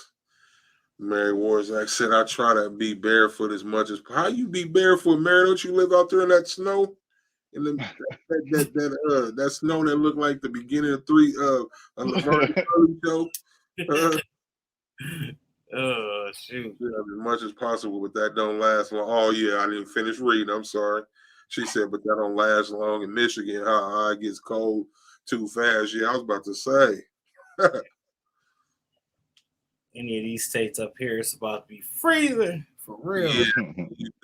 Mary Warzak said, I try to be barefoot as much as possible. How you be barefoot, Mary? Don't you live out there in that snow? In that snow that looked like the beginning of show. Oh, shoot. Yeah, as much as possible, but that don't last long. Oh, yeah, I didn't finish reading. I'm sorry. She said, but that don't last long in Michigan. How it gets cold too fast. Yeah, I was about to say. Any of these states up here, it's about to be freezing. For real. Yeah,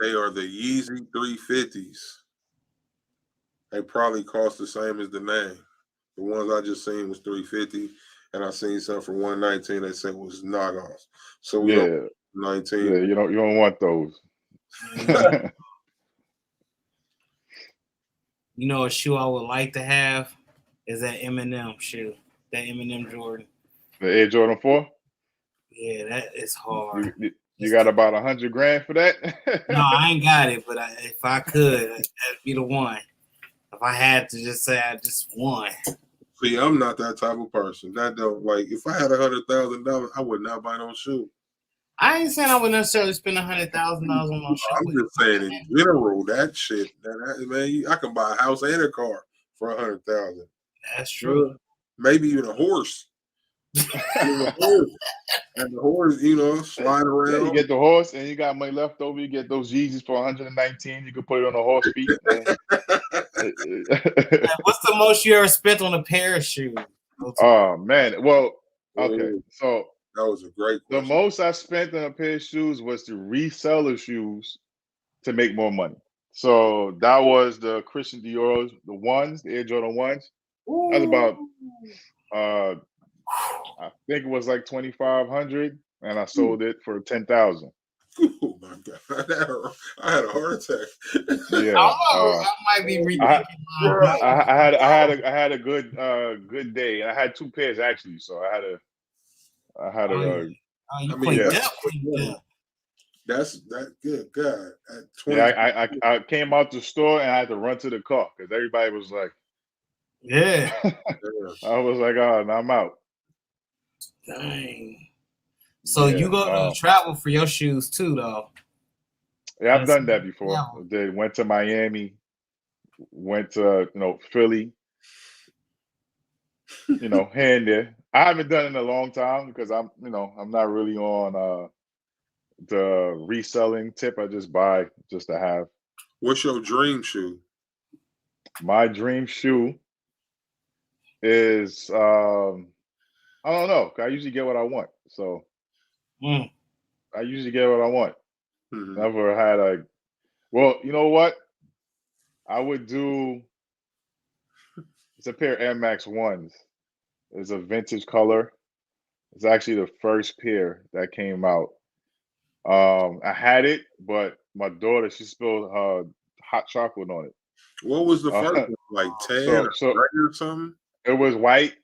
they are the Yeezy 350s. They probably cost the same as the name. The ones I just seen was 350, and I seen some for 119. They said was knockoffs. So we don't 19. Yeah, you don't want those. You know, a shoe I would like to have is that Eminem shoe, that Eminem Jordan. The Air Jordan 4. Yeah, that is hard. You got about $100,000 for that? No, I ain't got it, but if I could, that'd be the one. If I had to just say I just won. See, I'm not that type of person. That don't like. If I had $100,000, I would not buy no shoe. I ain't saying I would necessarily spend $100,000 on no shoe. I'm just saying in general, that shit. Man, I can buy a house and a car for $100,000. That's true. Maybe even a horse. And the horse, slide around. Yeah, you get the horse, and you got money left over. You get those Yeezys for 119. You can put it on the horse feet. What's the most you ever spent on a pair of shoes? Oh man, well, okay, so that was a great question. The most I spent on a pair of shoes was to resell the shoes to make more money. So that was the Christian Dioros, the Air Jordan 1s. That was about I think it was like 2,500, and I sold it for 10,000. Oh my god! I had a heart attack. Yeah, I might be rethinking. I had a good day, and I had two pairs actually. So I had a. That's that good. God, at 20. Yeah, I came out the store and I had to run to the car because everybody was like, Yeah. I was like, oh, no, I'm out. Dang. So Yeah, you go to travel for your shoes too, though. yeah, I've done that before. Yeah. They went to Miami, went to Philly, here and there. I haven't done it in a long time because I'm not really on the reselling tip. I just buy just to have. What's your dream shoe? My dream shoe is I don't know. I usually get what I want, so I usually get what I want. Mhm. Never had a. Well, you know what? I would do. It's a pair of Air Max ones. It's a vintage color. It's actually the first pair that came out. I had it, but my daughter she spilled hot chocolate on it. What was the first one? Like tan so or so gray or something? it was white,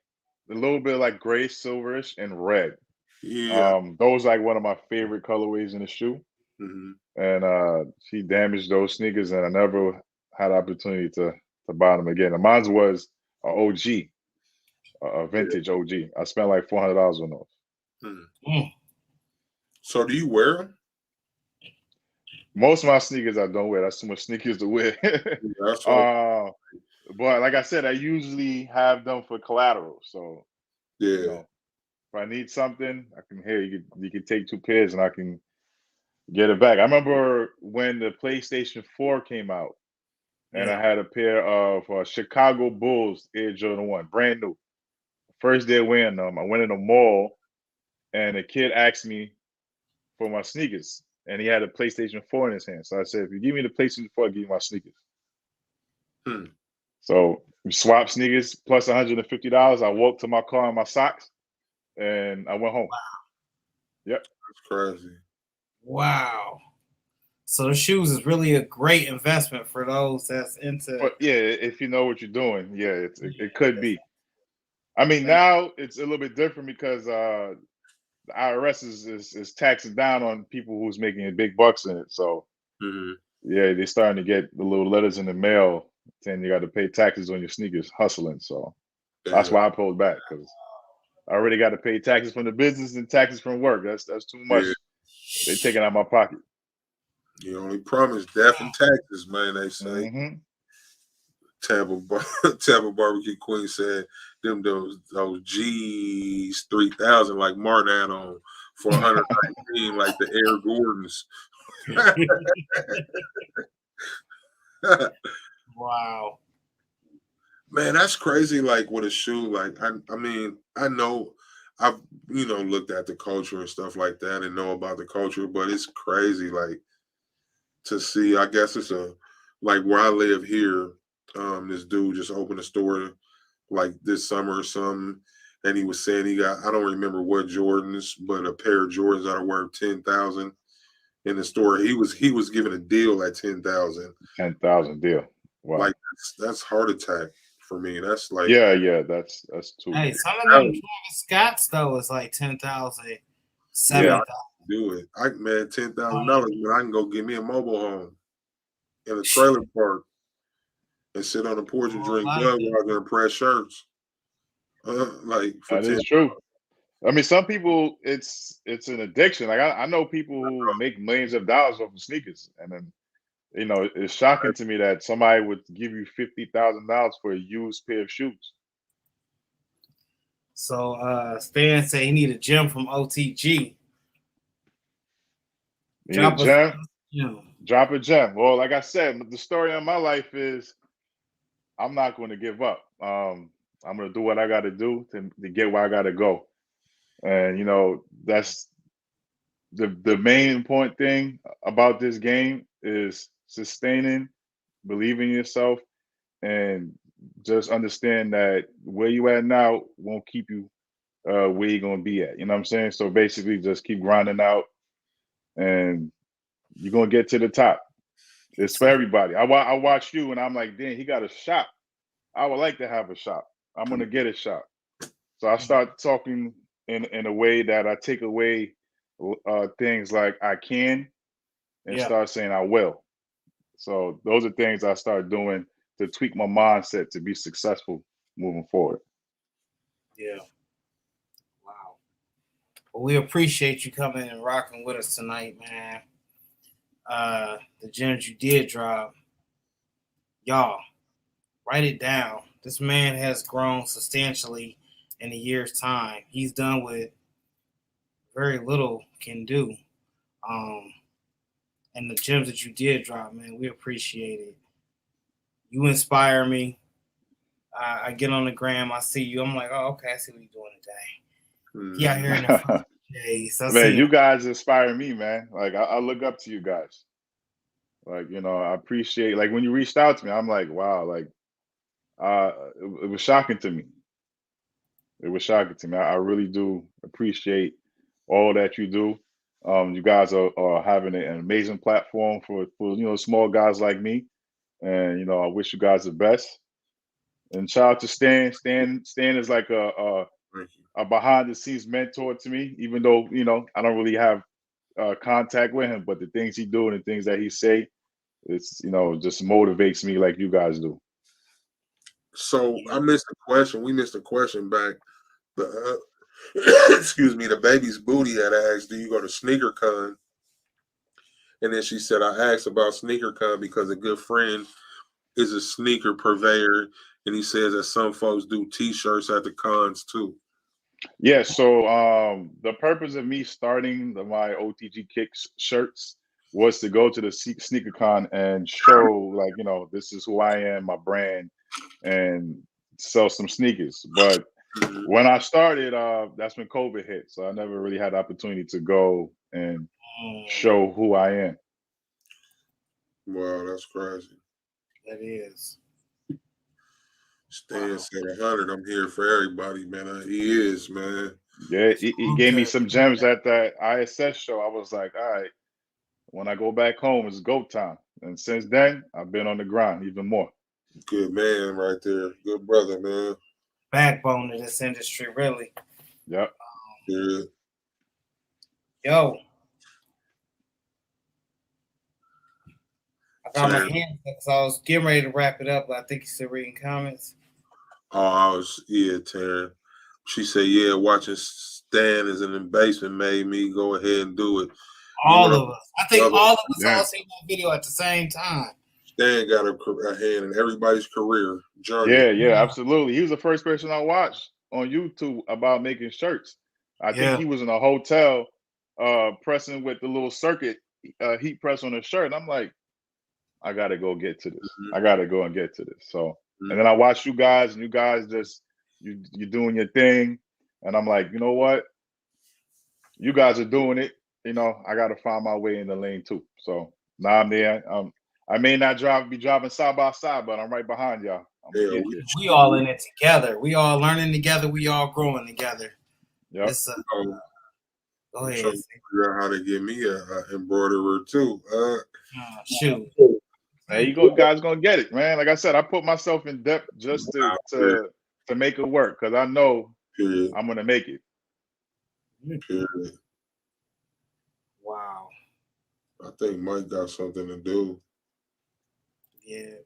a little bit like gray, silverish, and red. Yeah. Those like one of my favorite colorways in the shoe. Mhm. And she damaged those sneakers, and I never had opportunity to buy them again. And mine was a OG, a vintage OG. I spent like $400 on those. Mhm. So do you wear them? Most of my sneakers I don't wear. That's too much sneakers to wear. That's what But like I said, I usually have them for collateral. So yeah. if I need something, I can you can take 2 pairs and I can get it back. I remember when the PlayStation 4 came out, and I had a pair of Chicago Bulls Air Jordan 1, brand new. First day wearing them, I went in the mall, and a kid asked me for my sneakers, and he had a PlayStation 4 in his hand. So I said, if you give me the PlayStation 4, I'll give you my sneakers. So we swapped sneakers plus $150. I walked to my car in my socks, and I went home. Wow. Yep. That's crazy. Wow. So the shoes is really a great investment for those that's into. But yeah, if you know what you're doing, yeah, it could be. I mean, now it's a little bit different because the IRS is taxing down on people who's making big bucks in it. So yeah, they're starting to get the little letters in the mail saying you got to pay taxes on your sneakers, hustling. So that's why I pulled back because I already got to pay taxes from the business and taxes from work. That's too much. Yeah. They're taking out my pocket. You only promise death and taxes, man. They say. Mm-hmm. Tampa Barbecue Queen said those G's 3000 like Martin had on for 119 like the Air Gordons. Wow. Man, that's crazy. Like with a shoe, like I mean, I know I've looked at the culture and stuff like that and know about the culture, but it's crazy like to see. I guess it's like where I live here. This dude just opened a store like this summer or something, and he was saying he got I don't remember what Jordans, but a pair of Jordans that are worth 10,000 in the store. He was giving a deal at 10,000. 10,000 deal. Wow. Like that's heart attack for me. That's like yeah, that's too. Hey, some of them Travis Scotts though is like 10,000, 7,000. Do it. $10,000, man. I can go get me a mobile home in a trailer park and sit on the porch and drink Budweiser and press shirts. Like for that is true. I mean, some people it's an addiction. Like I know people who make millions of dollars off of sneakers, and then it's shocking to me that somebody would give you $50,000 for a used pair of shoes. So Stan said he need a gem from OTG. Drop a gem. Well, like I said, the story of my life is I'm not going to give up. I'm going to do what I got to do to get where I got to go. And that's the main important thing about this game is sustaining, believing in yourself, and just understand that where you at now won't keep you where you're gonna be at. You know what I'm saying? So basically, just keep grinding out, and you're gonna get to the top. It's for everybody. I watch you, and I'm like, damn, he got a shop. I would like to have a shop. I'm gonna get a shop. So I start talking in a way that I take away things like I can, and start saying I will. So those are things I start doing to tweak my mindset to be successful moving forward. Yeah. Wow. Well, we appreciate you coming and rocking with us tonight, man. The gems you did drop, y'all, write it down. This man has grown substantially in a year's time. He's done what very little can do. And the gems that you did drop, man, we appreciate it. You inspire me. I get on the gram, I see you. I'm like, oh, okay, I see what you're doing today. He out here in the days. Man, you guys inspire me, man. Like I look up to you guys. Like, you know, I appreciate, like when you reached out to me, I'm like, wow, like it was shocking to me. It was shocking to me. I really do appreciate all that you do. You guys are having an amazing platform for you know, small guys like me. And you know, I wish you guys the best. And shout out to Stan. Stan is like a behind the scenes mentor to me, even though, you know, I don't really have contact with him, but the things he do and the things that he say, it's, you know, just motivates me like you guys do. So I missed a question. We missed a question back. Excuse me. The baby's booty had asked, "Do you go to SneakerCon?" And then she said, "I asked about SneakerCon because a good friend is a sneaker purveyor, and he says that some folks do T-shirts at the cons too." Yeah. So the purpose of me starting my OTG Kicks shirts was to go to the SneakerCon and show, like, you know, this is who I am, my brand, and sell some sneakers. But when I started, that's when COVID hit, so I never really had the opportunity to go and show who I am. Wow, that's crazy. That is. Stan said 100. I'm here for everybody, man. He is, man. Yeah, he gave me some gems at that ISS show. I was like, all right, when I go back home, it's go time. And since then, I've been on the grind even more. Good man right there. Good brother, man. Backbone of this industry, really. Yep. Yeah. Yo. I got my hands up because I was getting ready to wrap it up, but I think you're still reading comments. Oh, Taryn. She said, yeah, watching Stan is in the basement made me go ahead and do it. All of us. I think all of us all seen that video at the same time. Stan got a hand in everybody's career journey. Yeah, absolutely. He was the first person I watched on YouTube about making shirts. I think he was in a hotel pressing with the little circuit heat press on the shirt. And I'm like, I got to go get to this. I got to go and get to this. So, and then I watched you guys, and you guys just, you're doing your thing. And I'm like, you know what? You guys are doing it. You know, I got to find my way in the lane too. So now I'm there. I may not be driving side by side, but I'm right behind y'all. We all in it together. We all learning together. We all growing together. Yep. Go ahead. I'm trying to figure out how to get me an embroiderer too. Shoot. Hey, you guys gonna get it, man. Like I said, I put myself in depth just to make it work because I know I'm gonna make it. Wow. I think Mike got something to do. Yeah,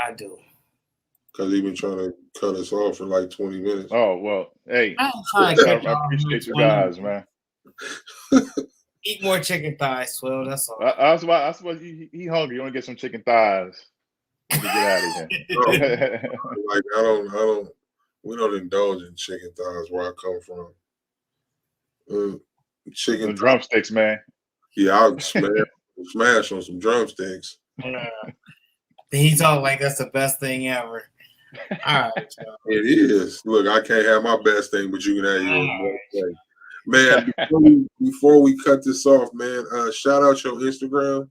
I do. Because he been trying to cut us off for like 20 minutes. Oh, well, hey. I appreciate you guys, man. Eat more chicken thighs, Swell. That's all. That's why he hungry. You want to get some chicken thighs to get out of here. Like we don't indulge in chicken thighs where I come from. Chicken drumsticks, man. Yeah, I'll smash on some drumsticks. He's all like, that's the best thing ever. All right, y'all. It is. Look, I can't have my best thing, but you can have your best thing. Man, before we cut this off, man, shout out your Instagram.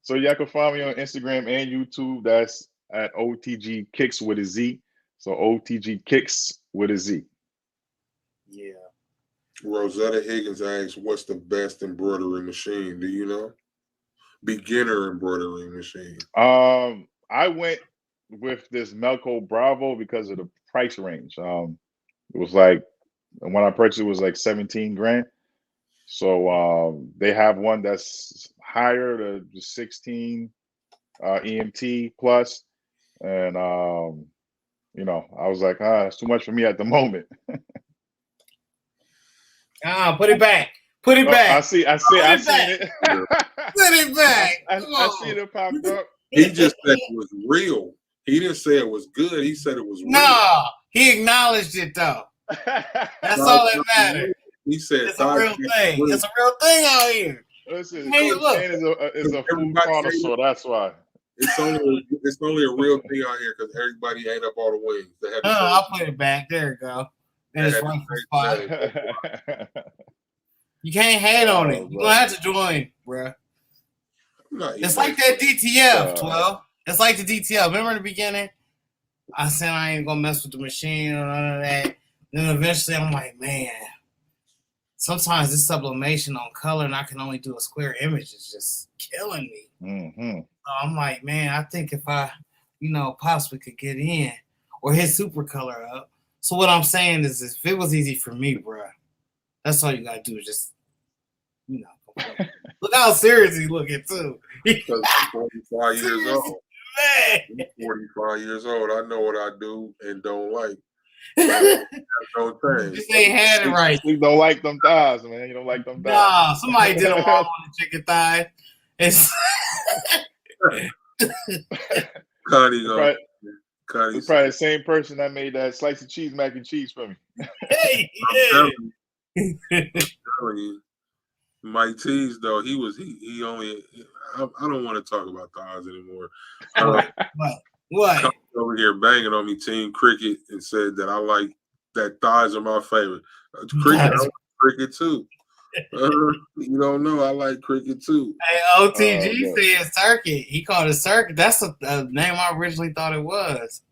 So y'all can find me on Instagram and YouTube. That's at OTG Kicks with a Z. So OTG Kicks with a Z. Yeah. Rosetta Higgins asks, what's the best embroidery machine? Do you know? Beginner embroidery machine. I went with this Melco Bravo because of the price range. It was like, when I purchased it was like 17 grand. So they have one that's higher, the 16 EMT plus, and you know, I was like, it's too much for me at the moment. Put it back. Put it back. I seen it. Put it back. I see it popped up. He just said it was real. He didn't say it was good. He said it was real. No, he acknowledged it though. That's all that matters. He said it's a real thing. It's a real thing out here. Listen, hey, Coach Shane is a food connoisseur. That's why. It's only a real thing out here because everybody ate up all the wings. I'll put it back. There you go. And it's right spot. You can't hate on it. You gonna have to join, bro. It's like that DTF, 12. It's like the DTF. Remember in the beginning? I said I ain't gonna mess with the machine or none of that. Then eventually I'm like, man, sometimes this sublimation on color and I can only do a square image is just killing me. Mm-hmm. So I'm like, man, I think if I, possibly could get in or hit super color up. So what I'm saying is if it was easy for me, bro, that's all you gotta do is just, look how serious he's looking too. Because 45 years old. Man. 45 years old. I know what I do and don't like. Don't change. Just ain't had it right. You don't like them thighs, man. You don't like them thighs. Nah, somebody did them wrong on the chicken thigh. Connie's probably the same person that made that slice of cheese mac and cheese for me. Hey, I'm telling you. Mike Tees though, he only. I don't want to talk about thighs anymore. What? Over here banging on me, Team Cricket, and said that I like that thighs are my favorite. Cricket, I like cricket too. You don't know, I like cricket too. Hey, OTG says circuit. He called it circuit. That's a name I originally thought it was,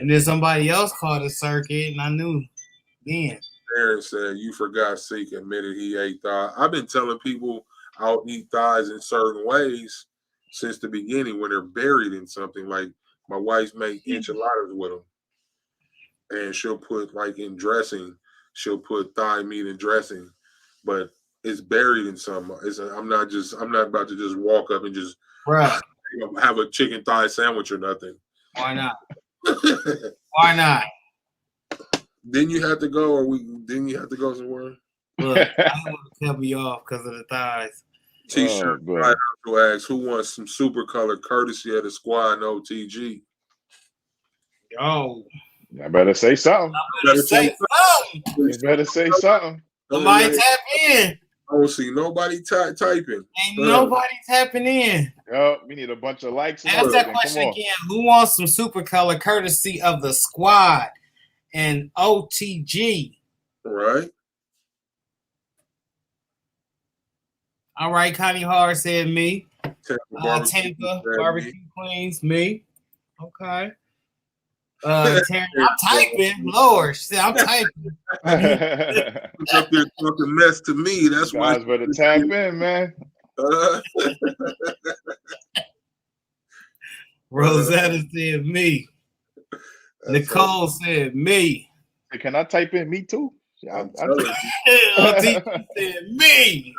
and then somebody else called it circuit, and I knew then. Aaron said, you forgot Seek admitted he ate thighs. I've been telling people I'll eat thighs in certain ways since the beginning when they're buried in something. Like my wife make enchiladas with them. And she'll put like in dressing, she'll put thigh meat in dressing, but it's buried in something. I'm not about to just walk up and just have a chicken thigh sandwich or nothing. Why not? Why not? Didn't you have to go somewhere? Look, I want to cut me off because of the thighs. T-shirt. I asks who wants some super color courtesy of the squad and OTG. Yo, I better say something. You better say something. Somebody tap in. I don't see nobody typing. Ain't nobody tapping in. Yo, we need a bunch of likes. Ask that question again. Who wants some super color courtesy of the squad and OTG? Right. All right, Connie Hard said me. Tampa Barbecue Queens, me. Okay. Terry, I'm typing. Lord, she said I'm typing. Up there talking mess to me. That's why. Guys better tap in, man. Rosetta said me. Nicole said me. Hey, can I type in me too? OTG said me.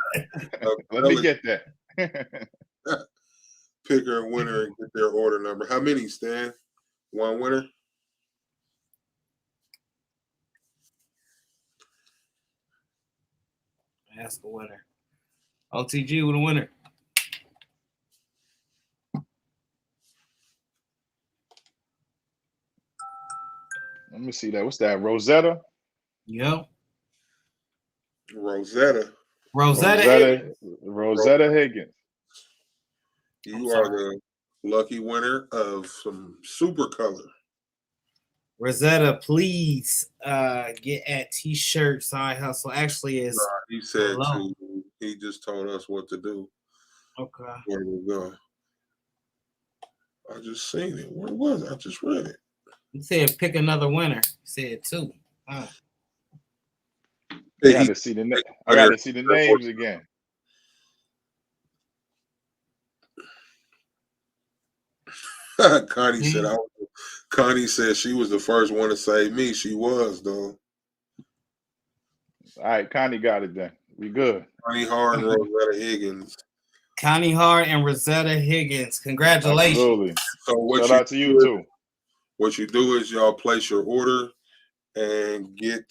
Let me get that. Picker and winner and get their order number. How many, Stan? One winner? Ask the winner. OTG with a winner. Let me see that. What's that? Rosetta? Yep. Rosetta Higgins. You are the lucky winner of some super color. Rosetta, please get at T-shirt Side Hustle. Actually, is he said to. He just told us what to do. Okay. Where we go? I just seen it. Where was it? I just read it. He said pick another winner. He said two. I got to see the names again. Connie said she was the first one to say me. She was though. All right, Connie got it then. We good. Connie Hard and Rosetta Higgins. Connie Hart and Rosetta Higgins. Congratulations. Absolutely. So what Shout you out to you too. What you do is y'all place your order and get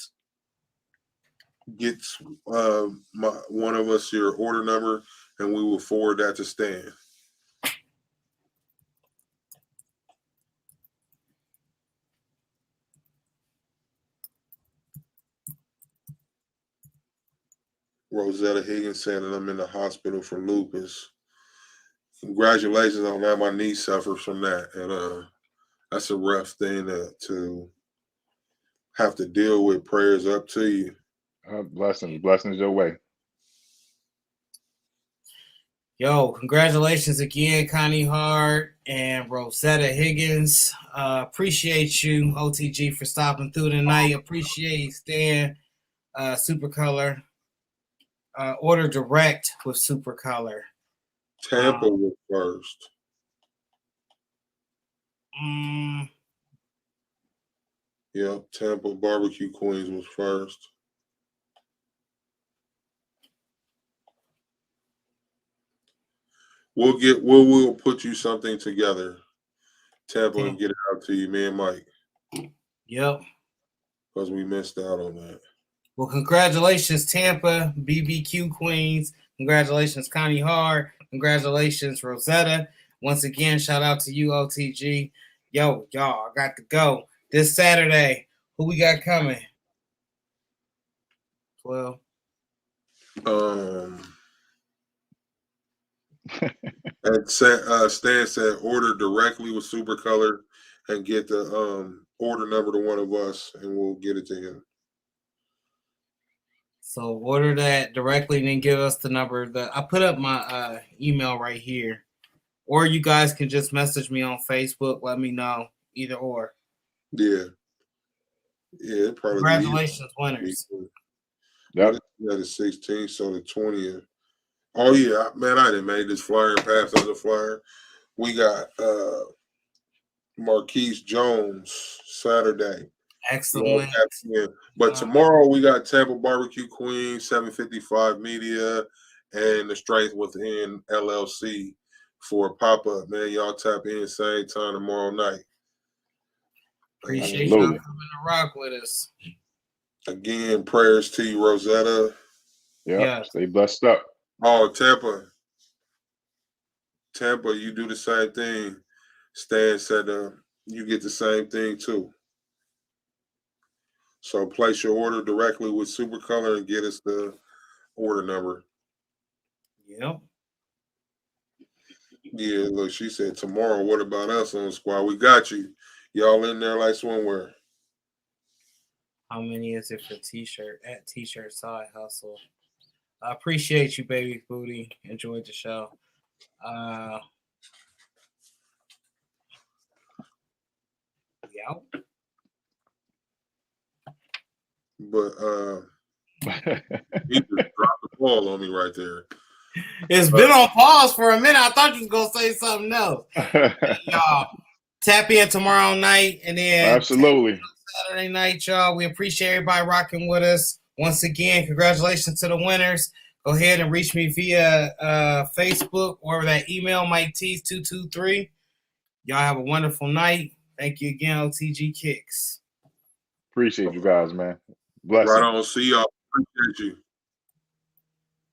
one of us your order number, and we will forward that to Stan. Rosetta Higgins saying that I'm in the hospital for lupus. Congratulations on that. My niece suffers from that, and that's a rough thing to have to deal with. Prayers up to you. Blessings your way. Yo, congratulations again, Connie Hart and Rosetta Higgins. Appreciate you, OTG, for stopping through tonight. Appreciate Stan, Supercolor. Order direct with Supercolor. Tampa was first. Yep, Tampa Barbecue Queens was first. We'll put you something together, Tampa, and get it out to you, me and Mike. Yep. Because we missed out on that. Well, congratulations, Tampa BBQ Queens. Congratulations, Connie Hart. Congratulations, Rosetta. Once again, shout out to you, OTG. Yo, y'all, I got to go. This Saturday, who we got coming? 12. And Stan said order directly with Supercolor and get the order number to one of us, and we'll get it to him. So order that directly and then give us the number. I put up my email right here. Or you guys can just message me on Facebook. Let me know. Either or. Yeah. Yeah, probably. Congratulations, winners. Yep. That is 16th, so the 20th. Oh, yeah. Man, I didn't make this flyer and pass out the flyer. We got Marquise Jones Saturday. Excellent. But tomorrow we got Tampa Barbecue Queen, 755 Media, and the Strength Within LLC for a pop-up. Man, y'all tap in same time tomorrow night. Appreciate y'all coming to rock with us. Again, prayers to you, Rosetta. Yeah. Stay blessed up. Oh, Tampa, you do the same thing. Stan said you get the same thing too. So place your order directly with Supercolor and get us the order number. Yep. Yeah, look, she said tomorrow, what about us on the squad? We got you. Y'all in there like swimwear. How many is it for T-shirt at T-shirt Side Hustle? I appreciate you, baby booty. Enjoyed the show. Yep. But you just dropped the ball on me right there. It's been on pause for a minute. I thought you was gonna say something else. Y'all tap in tomorrow night and then absolutely Saturday night, y'all. We appreciate everybody rocking with us. Once again, congratulations to the winners. Go ahead and reach me via Facebook or that email, MikeTees223. Y'all have a wonderful night. Thank you again, OTG Kicks. Appreciate you guys, man. Blessings. Right on. See y'all. Appreciate you.